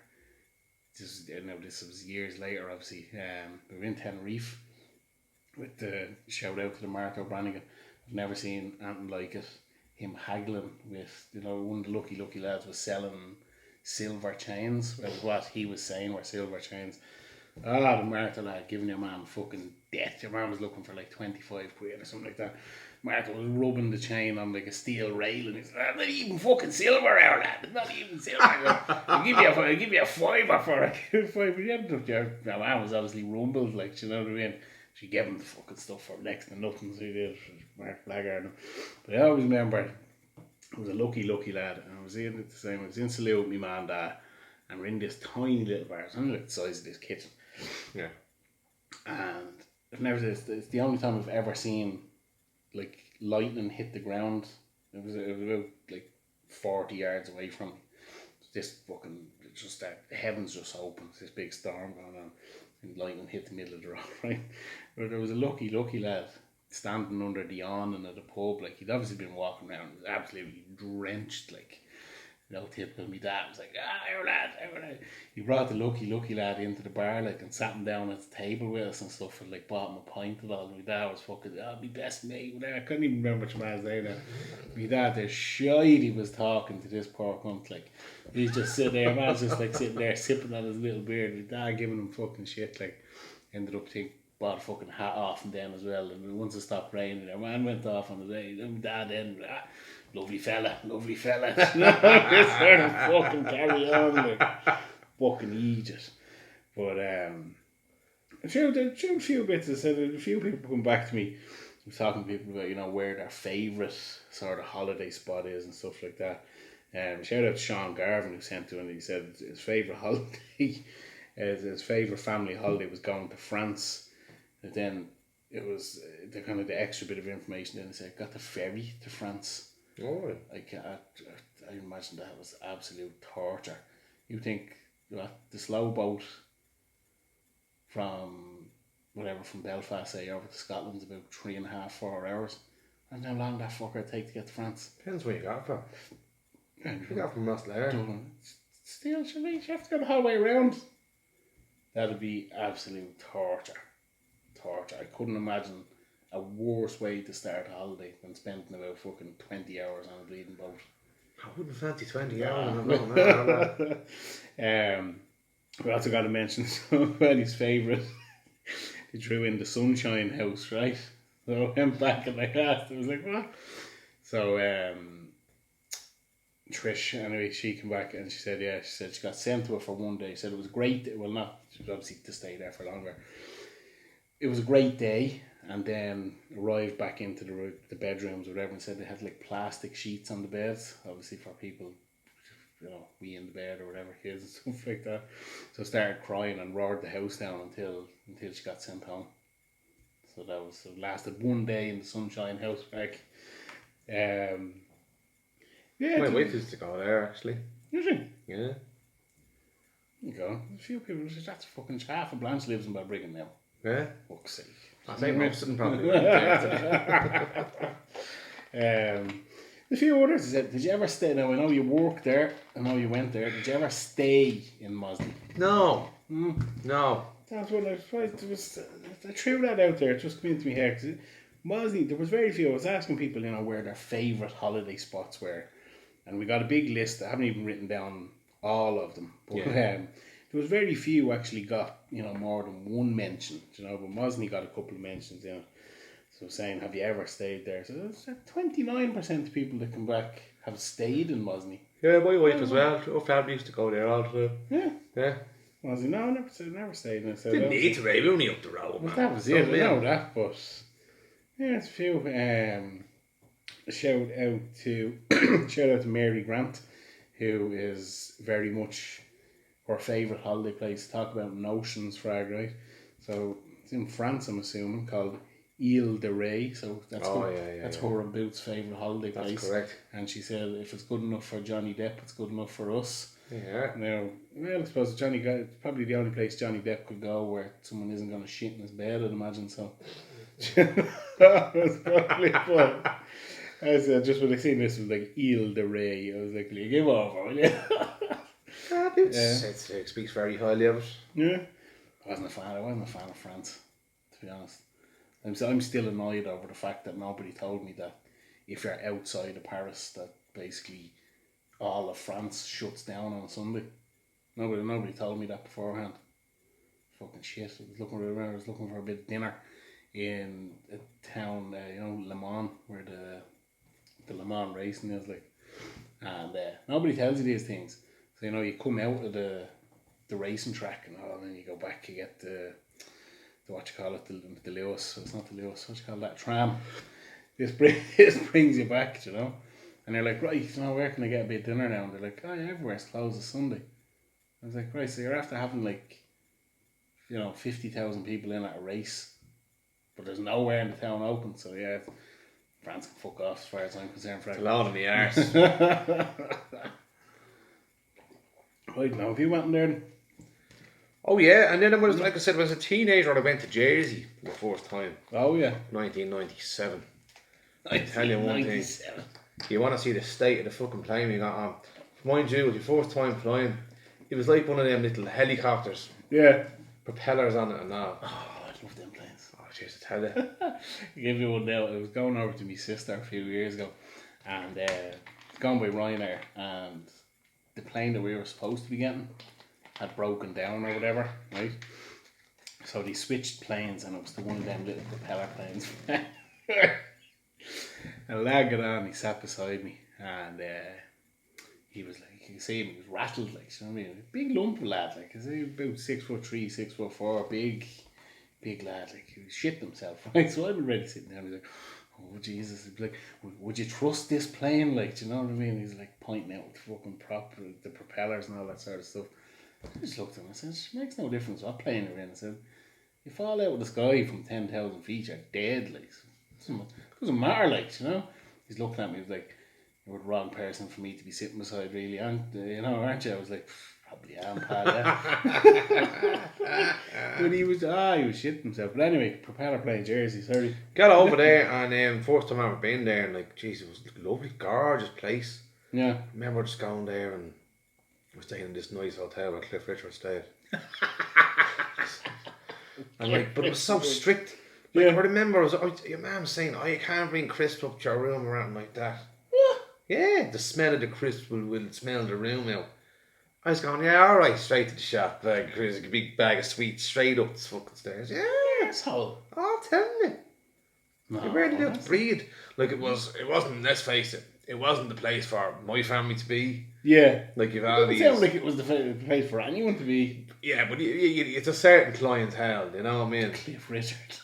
this was years later. Obviously, we were in Tenerife with the shout out to the Mark O'Branigan. I've never seen anything like it. Him haggling with one of the Lucky lads was selling silver chains. Well, what he was saying were silver chains. Ah, the Martha lad giving your man fucking death. Your man was looking for like 25 quid or something like that. Martha was rubbing the chain on like a steel rail and he's like, not even fucking silver our lad. It's not even silver. I'll give you a fiver for it. Fiver. Your man was obviously rumbled, like, you know what I mean? She gave him the fucking stuff for next to nothing, so he did. Mark Blackguard. But I always remember I was a lucky lad, and I was in at the same. I was in Salou with my man and dad, and we're in this tiny little bar. It's only like the size of this kitchen. Yeah. And I've never. It's the only time I've ever seen like lightning hit the ground. It was about like 40 yards away from me. This fucking just that the heavens just opened. This big storm going on, and lightning hit the middle of the road. Right, but there was a lucky lad standing under the awning at the pub. Like he'd obviously been walking around, he was absolutely drenched. Like, you know, typical. My dad was like, our lad. He brought the lucky lad into the bar, like, and sat him down at the table with us and stuff, and like bought him a pint and all. My dad was fucking, my best mate. I couldn't even remember which man's name now. My dad, the shite he was talking to this poor cunt, like, he's just sitting there, man's just like sitting there sipping on his little beer. My dad giving him fucking shit, like, ended up bought a fucking hat off and then as well. And once it stopped raining, their man went off on the day. And my dad then, lovely fella. Just sort of fucking carry on, like, fucking Egypt. But a few bits. I said a few people come back to me. I was talking to people about, you know, where their favourite sort of holiday spot is and stuff like that. Shout out to Sean Garvin who sent to him. He said his favourite holiday, his favourite family holiday was going to France. And then it was the kind of the extra bit of information. Then it said got the ferry to France. Oh, Like I imagine that was absolute torture. You think the slow boat from Belfast, say, over to Scotland's about 3.5-4 hours. And how long that fucker take to get to France? depends where you got from. And You got from Rosslare. Dublin. Still, you have to go the whole way around. That'd be absolute torture. I couldn't imagine a worse way to start a holiday than spending about fucking 20 hours on a bleeding boat. I wouldn't fancy 20 hours. No. We also got to mention somebody's favourite. They threw in the Sunshine House, right? So I went back and I asked, I was like, what? So Trish, anyway, she came back and she said she got sent to it for one day. She said it was great. Well, not, she was obviously to stay there for longer. It was a great day, and then arrived back into the bedrooms or whatever, and said they had like plastic sheets on the beds, obviously for people, you know, we in the bed or whatever, kids and stuff like that. So started crying and roared the house down until she got sent home. So it lasted one day in the Sunshine House back. Yeah. My wife used to go there, actually. Is she? Yeah. You go. A few people, that's fucking half of Blanche lives in Balbriggan now. Yeah. Fuck's sake. I think most of them probably went there. A few others. Did you ever stay? Now I know you worked there. I know you went there. Did you ever stay in Mosley? No. No. That's what I tried. I threw that out there. It just came into my head. 'Cause Mosley, there was very few. I was asking people, you know, where their favourite holiday spots were, and we got a big list. I haven't even written down all of them, but there was very few actually got, you know, more than one mention, you know, but Mosley got a couple of mentions, you know. So saying, have you ever stayed there? So it's 29% of people that come back have stayed in Mosley. Yeah, my wife as well. Her family used to go there all the time. Yeah. Yeah. Mosley, no, never stayed in it. So Didn't need to, Ray. We only up the road, man. That was it, I know that, but yeah, it's a few. Shout out to Mary Grant, who is very much her favourite holiday place. Talk about notions, Frag, right? So it's in France, I'm assuming, called Ile de Ré. So that's that's her and Boot's favourite holiday place. That's correct. And she said if it's good enough for Johnny Depp, it's good enough for us. Yeah. Now, well, I suppose it's probably the only place Johnny Depp could go where someone isn't going to shit in his bed, I'd imagine. So that's probably fun. I said, just when I seen this was like Ile de Ré, I was like, give over, will you? It speaks very highly of it. Yeah. I wasn't a fan of France, to be honest. I'm still annoyed over the fact that nobody told me that if you're outside of Paris, that basically all of France shuts down on Sunday. Nobody told me that beforehand. fucking shit. I was looking for a bit of dinner in a town, Le Mans, where the Le Mans racing is like. And nobody tells you these things. So, you come out of the racing track and all, and then you go back, you get the what you call it, the Lewis. It's not the Lewis, what you call that, tram. This brings you back, and you're like, right, where can I get a bit of dinner now? And they're like, oh yeah, everywhere's closed this Sunday. I was like, right, so you're after having 50,000 people in at a race, but there's nowhere in the town open. So yeah, France can fuck off as far as I'm concerned. Frag. It's a load in the arse. Right now, have you went in there? Oh yeah, and then it was, like I said, when I was a teenager, I went to Jersey for the first time. Oh yeah. 1997. I tell you one thing. You want to see the state of the fucking plane we got on. Mind you, it was your first time flying. It was like one of them little helicopters. Yeah. Propellers on it and all. Oh, I love them planes. Oh, jeez, I tell you. I'll give you one now. I was going over to my sister a few years ago, and going by Ryanair, and the plane that we were supposed to be getting had broken down or whatever, right? So they switched planes, and it was the one of them little propeller planes. And a lad got on, he sat beside me, and he was like, you can see him, he was rattled, like, you know what I mean? Big lump of lad, like, is he about 6'3", 6'4", big lad, like, he was shitting himself, right? So I've been ready sitting there, and he's like, oh Jesus, he'd be like, would you trust this plane, like, do you know what I mean? He's like pointing out the fucking the propellers and all that sort of stuff. I just looked at him and I said, it makes no difference what plane you're in. I said, you fall out of the sky from 10,000 feet, you're dead, like, doesn't matter, like, He's looking at me, he was like, you're the wrong person for me to be sitting beside, really, aren't you? I was like, probably am, pal, yeah. But he was shitting himself. But anyway, propeller plane, Jersey, sorry. Got over there, and first time I ever been there, and like, jeez, it was a lovely, gorgeous place. Yeah. I remember just going there, and we're staying in this nice hotel where Cliff Richard stayed. And like, but it was so strict. Like, I remember, your mum saying, oh, you can't bring crisps up to your room or anything like that. What? Yeah, the smell of the crisps will smell the room out. I was going, yeah, alright, straight to the shop. Like, there's a big bag of sweets straight up the fucking stairs. Yeah. Asshole. Oh, I'm telling you. No, You really have to breathe. Like, it wasn't, let's face it, it wasn't the place for my family to be. Yeah. Like, you've It all didn't these... sound like it was the place for anyone to be. Yeah, but it's a certain clientele, you know what I mean? Cliff Richard.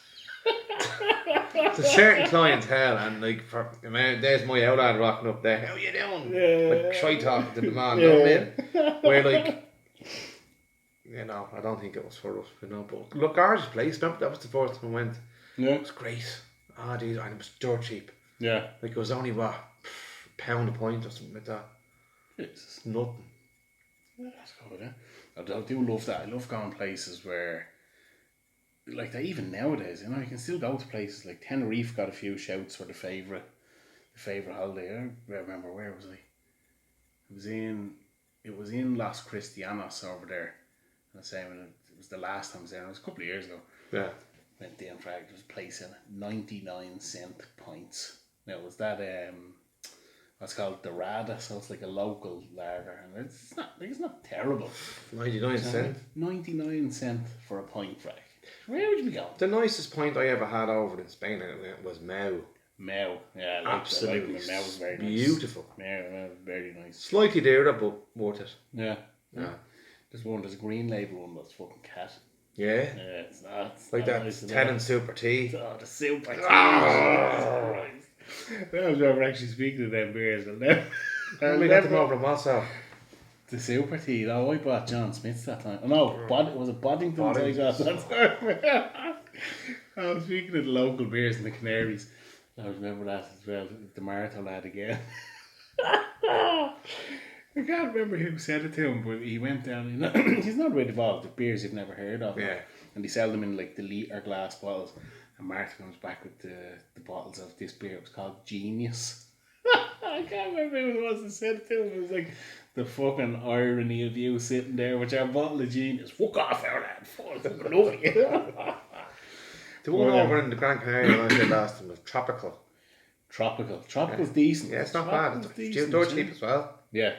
It's a certain clientele, and like, there's my old lad rocking up there. How you doing? Yeah. Like, try talking to the man, you know what I mean? Where like, I don't think it was for us, but look, gorgeous place. That was the first time I went. Yeah. It was great. Dude, and it was dirt cheap. Yeah. Like, it was only £1 a pint or something like that. Jesus. Nothing. Yeah, that's good, yeah. I do love that. I love going places where, like, that even nowadays, you can still go to places like Tenerife. Got a few shouts for the favourite holiday. I remember, where was I? It was in Las Cristianas over there. And I say, when it was the last time I was there, it was a couple of years ago. Yeah. Went there in Frag, there was a place in it, 99-cent pints. Now, was that what's called Dorada, so it's like a local lager, and it's not terrible. 99 cents. 99 cent for a pint, Frag. Where would you be going? The nicest pint I ever had over in Spain was Mau. Mau, yeah, Absolutely. Mau was very nice. Beautiful. Mau, very nice. Slightly dearer, but worth it. Yeah. Yeah. There's a green label one that's fucking cat. Yeah. Yeah, it's not. It's Like not that nice 10 and super tea. Oh, the super tea. Oh. I was never actually speaking to them beers. We got them over in Walsall. The super tea. Oh, I bought John Smith's that time. Oh, no, was it Boddington's I got that time? I was speaking of the local beers in the Canaries. I remember that as well. The Marathon lad again. I can't remember who said it to him, but he went down. He's not really involved with beers you've never heard of. Yeah. And they sell them in like the litre glass bottles. And Martha comes back with the bottles of this beer. It was called Genius. I can't remember who it was that said it to him. It was like the fucking irony of you sitting there with your bottle of Genius. Fuck off, our lad. Fucking love you. The one over in the Grand Canary when I did last time was Tropical. Tropical's decent. Yeah, it's not bad. It's decent, dirt cheap as well. Yeah.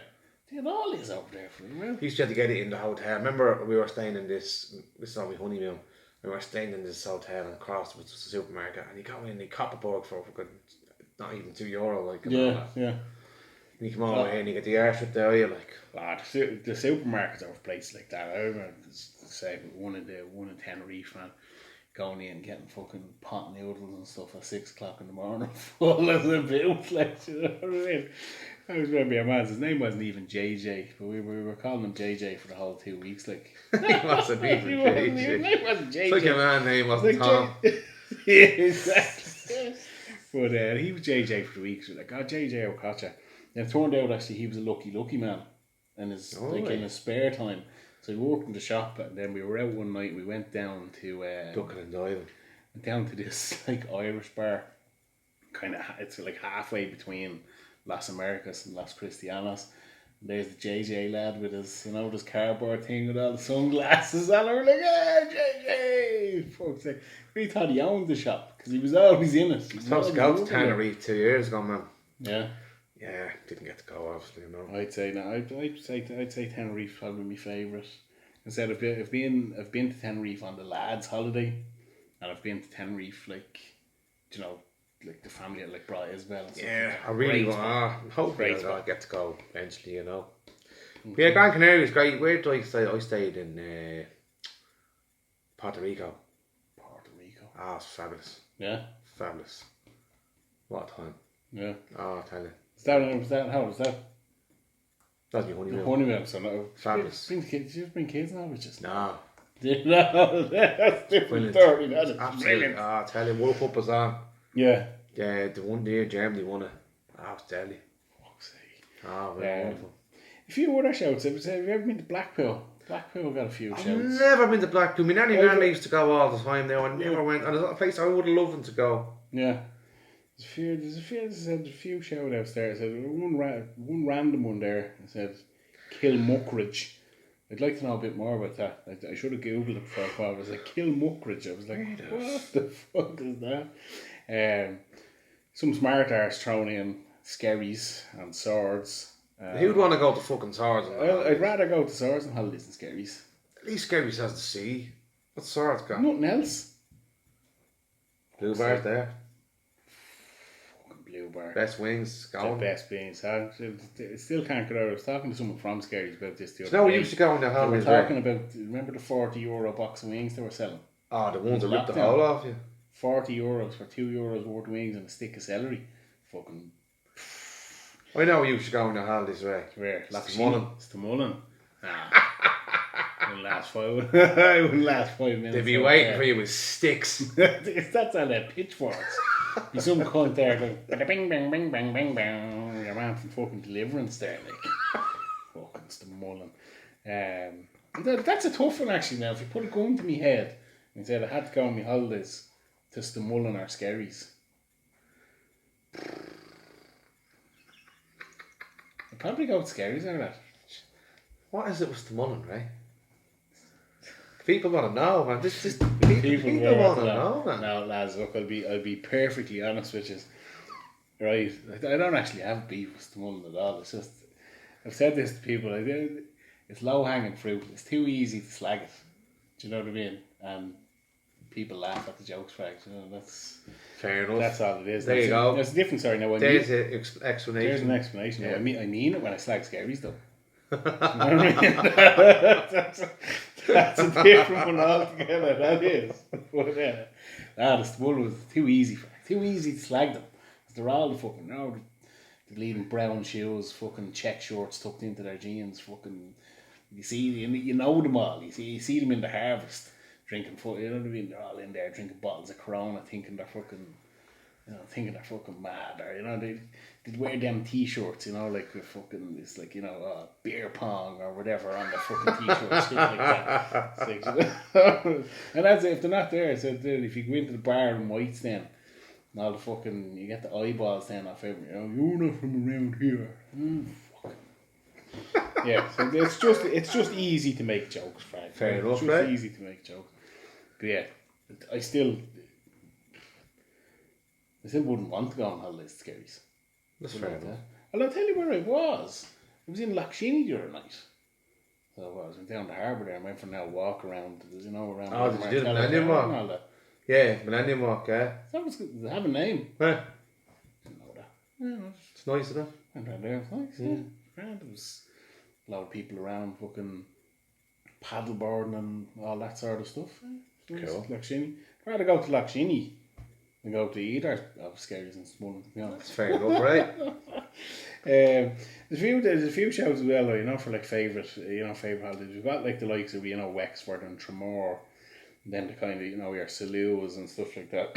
They had all this over there for you. He used to have to get it in the hotel. Remember, we were staying in this is on my honeymoon. We were staying in this hotel and across was the supermarket, and he go in and he cop a burger for fucking not even €2, like. Yeah. And you come over here and you get the arse with the eye, like. The supermarkets over places like that. I remember say one in Tenerife, man, going in and getting fucking pot noodles and stuff at 6 o'clock in the morning, full as a boot, like, you know what I mean? I was remember your man, his name wasn't even JJ, but we were calling him JJ for the whole 2 weeks, like. He wasn't even JJ. His name wasn't JJ. It's like your man's name wasn't Tom. Yeah, exactly. But he was JJ for the week, so like, oh, JJ Okocha. And it turned out actually he was a lucky man, and in his spare time. So he worked in the shop, and then we were out one night. We went down to Ducking and diving. down to this like Irish bar, kind of. It's like halfway between Las Americas and Las Cristianas. And there's the JJ lad with his, this cardboard thing with all the sunglasses, and we were like, "Hey, JJ!" Fuck's sake. We thought he owned the shop because he was always in it. I was supposed to go to Tenerife 2 years ago, man. Yeah. Yeah, didn't get to go, obviously, I'd say Tenerife probably my favourite. Instead of I've been to Tenerife on the lads' holiday, and I've been to Tenerife like the family like brought Isabel. And stuff Yeah, like that. I really Great want. Hopefully, Great I'll get to go eventually, But yeah, Gran Canaria was great. Where did I stay? I stayed in Puerto Rico. Puerto Rico. Ah, it's fabulous. Yeah. Fabulous. What a time. Yeah. Oh, I'll tell you. How was that? That's my honeymoon. Honeymoon, so no. Fabulous. You've been kids now, just No. No, that's different Brilliant. story. That is Absolutely. brilliant. Oh, I'll tell you, World Cup was on. Yeah. Yeah, the one year Germany won it. Oh, it was deadly. Fuck's sake. Oh, very wonderful. A few other shouts. Have you ever been to Blackpool? Blackpool got a few I've shouts. never been to Blackpool. My nanny used to go all the time there. I never went. And it's a place I would have loved them to go. Yeah. There's a few shout outs there. It said one random one there. It said Kilmuckridge. I'd like to know a bit more about that. I should have googled it before I called. It was like Kilmuckridge. I was like, what the fuck is that? Some smart arse thrown in skerries and swords. Who'd want to go to fucking Swords? I'd rather go to swords and holidays than skerries. At least Skerries has the sea. What Swords got? Nothing else. Blue bars there. Blue bar. Best wings The going. best beans. I still can't get out. I was talking to someone from Skerries about this the other No, we day. used to go on the They were holidays. talking about, remember the €40 box of wings they were selling? Oh, the ones that ripped the Lockdown. hole off you. €40 for €2 worth of wings and a stick of celery. Fucking I know we used to go on the holidays, right? rare. It's the Mullen. It's the Mullen. Wouldn't last 5 I wouldn't last 5 minutes. They'd be waiting for you with sticks. That's all that pitchforks. Be some cunt there going bing bang bing bang bang bang. Your man from fucking Deliverance there, like. Fucking it's the Mullen. That's a tough one actually. Now, if you put a gun to me head and said I had to go on my holidays to Stamullen or Skerries, I'd probably go with Skerries out of that. What is it with the Mullen, right? People want to know, man. People want to know, man. No, lads, look, I'll be perfectly honest with you. Right, I don't actually have beef with the Mullen at all. It's just, I've said this to people, it's low hanging fruit. It's too easy to slag it. Do you know what I mean? And people laugh at the jokes, Frag. You know, that's Fair enough. that's all it is. There you go. There's a different story now. There's an explanation. There's an explanation. Yeah. I mean it when I slag Skerries though. You know what I mean? that's a different one altogether. That is. But the one was too easy to slag them. They're all the fucking the bleeding brown shoes, fucking check shorts tucked into their jeans, fucking. You know them all. You see them in the harvest drinking. You know what I mean? They're all in there drinking bottles of Corona, thinking they're fucking mad, or they'd wear them t-shirts, like with fucking it's like beer pong or whatever on the fucking t-shirt, shit like that. It's like, and that's if they're not there. So if you go into the bar in whites, then and all the fucking you get the eyeballs then off everyone. You're not from around here. Yeah, so it's just easy to make jokes, Frank. Fair enough, It's just right? easy to make jokes. But yeah, I still wouldn't want to go on holidays to Skerries. That's fair enough. Well, I'll tell you where I was. It was in Lochsheeney the other night. So I was down the harbour there and went for a walk around, around. Oh, did you do the Martello Millennium Tower and Walk? all that. Yeah, Millennium Walk, yeah. That was good. They have a name. Huh. Didn't know that. Yeah, It's nice, isn't it? went around there. It was nice. Yeah. Grand. There was a lot of people around fucking paddleboarding and all that sort of stuff. Yeah, it was Cool. nice. Lochsheeney. I'd rather go to Lochsheeney than go to either of Scaries and Smullen, to be honest. It's fair enough, right? There's a few shows as well, for like favourite holidays. We've got like the likes of Wexford and Tremor, and then the kind of your Saluas and stuff like that.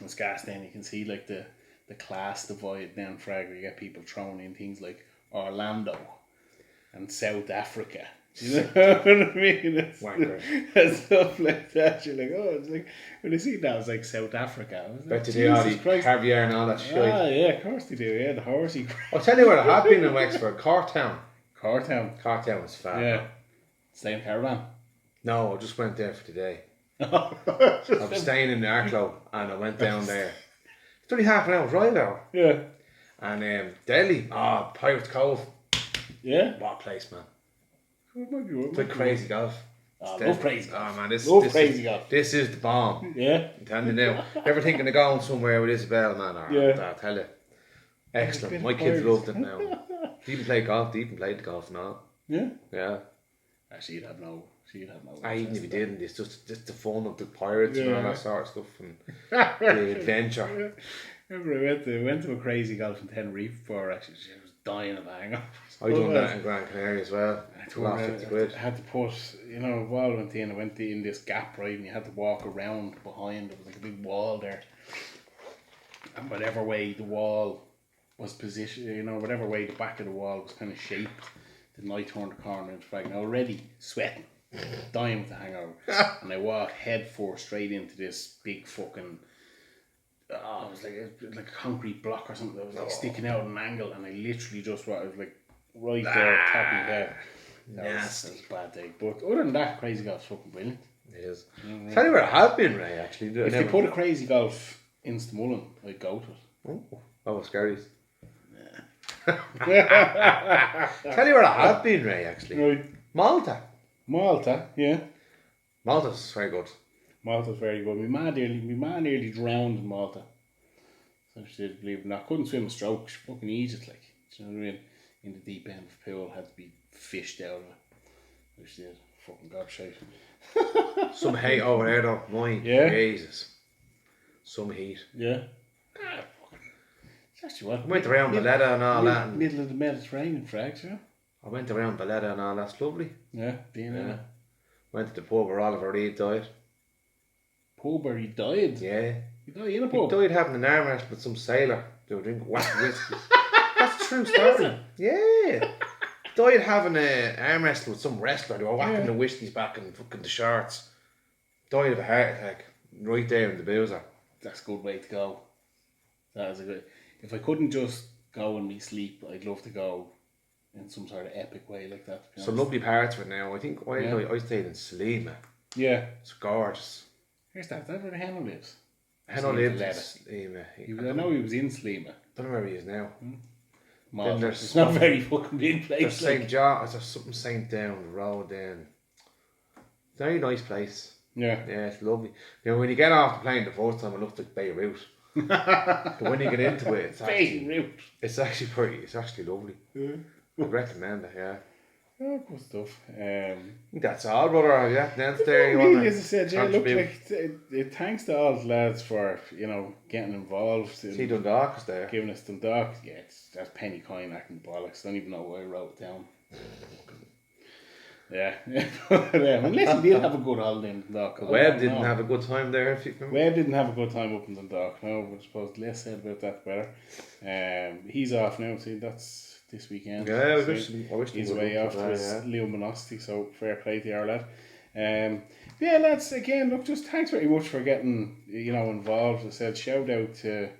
It's gas. Then you can see like the class divide then Frag, where you get people throwing in things like Orlando and South Africa. Do you know what I mean? Wanker. And stuff like that. You're like, oh, it's like when I see that, it's like South Africa. I was like, Bet you do all the Jesus Christ. caviar and all that shit. Ah, yeah, of course they do. Yeah, the horsey. I'll tell you where I have been in Wexford. Cortown. Cortown. Cortown was fab. Yeah. Stay in caravan. No, I just went there for today. Yeah. I was staying in the Arklow and I went down there. It's only half an hour drive there. And Delhi, Pirates Cove. Yeah. What a place, man. It might be It's like crazy golf. Love crazy golf. Oh man, this Crazy golf. This is the bomb. Yeah. I'm telling you now. Ever thinking of going somewhere with Isabel, man? Yeah. I tell you. Excellent. My Pirates. kids loved it now. They even played golf. They even played the golf and all. Yeah. Yeah. She'd have no. Even if he didn't, it's just the fun of the pirates and all Yeah. that sort of stuff and the adventure. Remember I went to a crazy golf in Tenerife before. Actually, she was dying of a hangover. I done that in Gran Canaria as well. Lost 50 quid. I had to put, wall went in. I went in this gap, right, and you had to walk around behind. There was like a big wall there, and whatever way the wall was positioned, whatever way the back of the wall was kind of shaped, the night turned the corner into Frag. Now already sweating, dying with the hangover, and I walked head first straight into this big fucking. It was like a concrete block or something that was like sticking out at an angle, and I literally just I was like right there, top of the head. That was a bad day. But other than that, crazy golf's fucking brilliant. It is. Tell you where I have been, Ray, actually. If you put a crazy golf in Stmullen, I'd go to it. Oh, Scaries. Tell you where I have been, Ray, actually. Right. Malta, yeah. Malta's very good. Malta's very good. My man nearly drowned in Malta. So she did, believe it or not. Couldn't swim a stroke. She fucking Egypt, like. Do you know what I mean? In the deep end of the pool, had to be fished out of it. Which did. Fucking gobshite. Some hate over there, though. My Jesus. Some heat. Yeah. It's actually what. I went around Valletta and all that. Middle of the Mediterranean, Frags, yeah. I went around Valletta and all that's lovely. Yeah, being in it. Went to the pub where Oliver Reed died. Pub where he died? Yeah. He died in a He pub? died having an arm wrestle with some sailor. They were drinking whack whiskey. That's a true story. Yeah. Died having an arm wrestle with some wrestler. They were whacking the whiskies back and fucking the shorts. Died of a heart attack. Right there in the boozer. That's a good way to go. That is a good... If I couldn't just go in me sleep, I'd love to go in some sort of epic way like that. Some lovely parts of it now. I think I stayed in Salima. Yeah. It's gorgeous. Here's that. Is that where the Henno lives? Henno lives in Salima. I know he was in Slima. Don't know where he is now. Malta. there's It's not a very fucking big There's place. St. John. There's something St. Down the road then. Very nice place. Yeah. Yeah, it's lovely. You know, when you get off the plane the first time, it looks like Beirut. But when you get into it, it's actually lovely. Yeah. I'd recommend it, yeah. Oh, good stuff. I think that's all, brother. Yeah, that's there. You Really, want as I said, yeah, look, contribute? like, thanks to all the lads for, getting involved. See Dundalk is there. Giving us Dundalk. Yeah, that's penny coin acting bollocks. I don't even know why I wrote it down. Yeah. Unless you did have a good holiday in Dundalk. Webb didn't have a good time there, if you can. Webb didn't have a good time up in Dundalk. No, but I suppose less said about that, the better. He's off now, see, that's this weekend. Yeah, I so wish he's away off to his luminosity, so fair play to our lad. Yeah, lads, again, look, just thanks very much for getting, involved. As I said, shout out to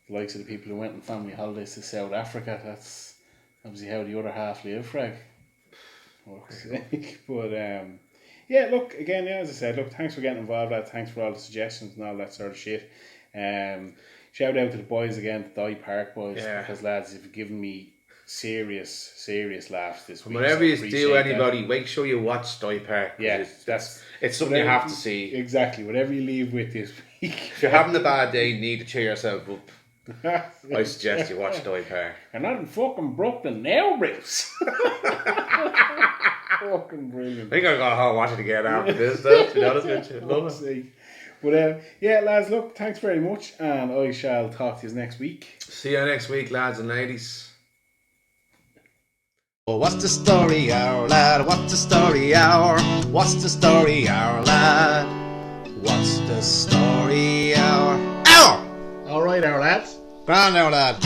the likes of the people who went on family holidays to South Africa. That's obviously how the other half live, Frag. But yeah, look, again, as I said, look, thanks for getting involved, lad. Thanks for all the suggestions and all that sort of shit. Shout out to the boys again, the Dye Park boys, because lads, you've given me serious laughs this week. Whenever so you appreciate do that. anybody, make sure you watch Stoy Park. 'Cause Yeah, it's something you have to see. Exactly. Whatever you leave with this week. If you're having a bad day, you need to cheer yourself up. I suggest you watch Stoy Park. I'm not in fucking Brooklyn now, Bruce. Fucking brilliant. I think I'm gonna watch it again after this, though. To be honest with you, love it. But yeah, lads, look, thanks very much, and I shall talk to you next week. See you next week, lads and ladies. Oh, what's the story, our lad? What's the story, our? What's the story, our lad? What's the story, our? Our! All right, our lads. Grand, our lad.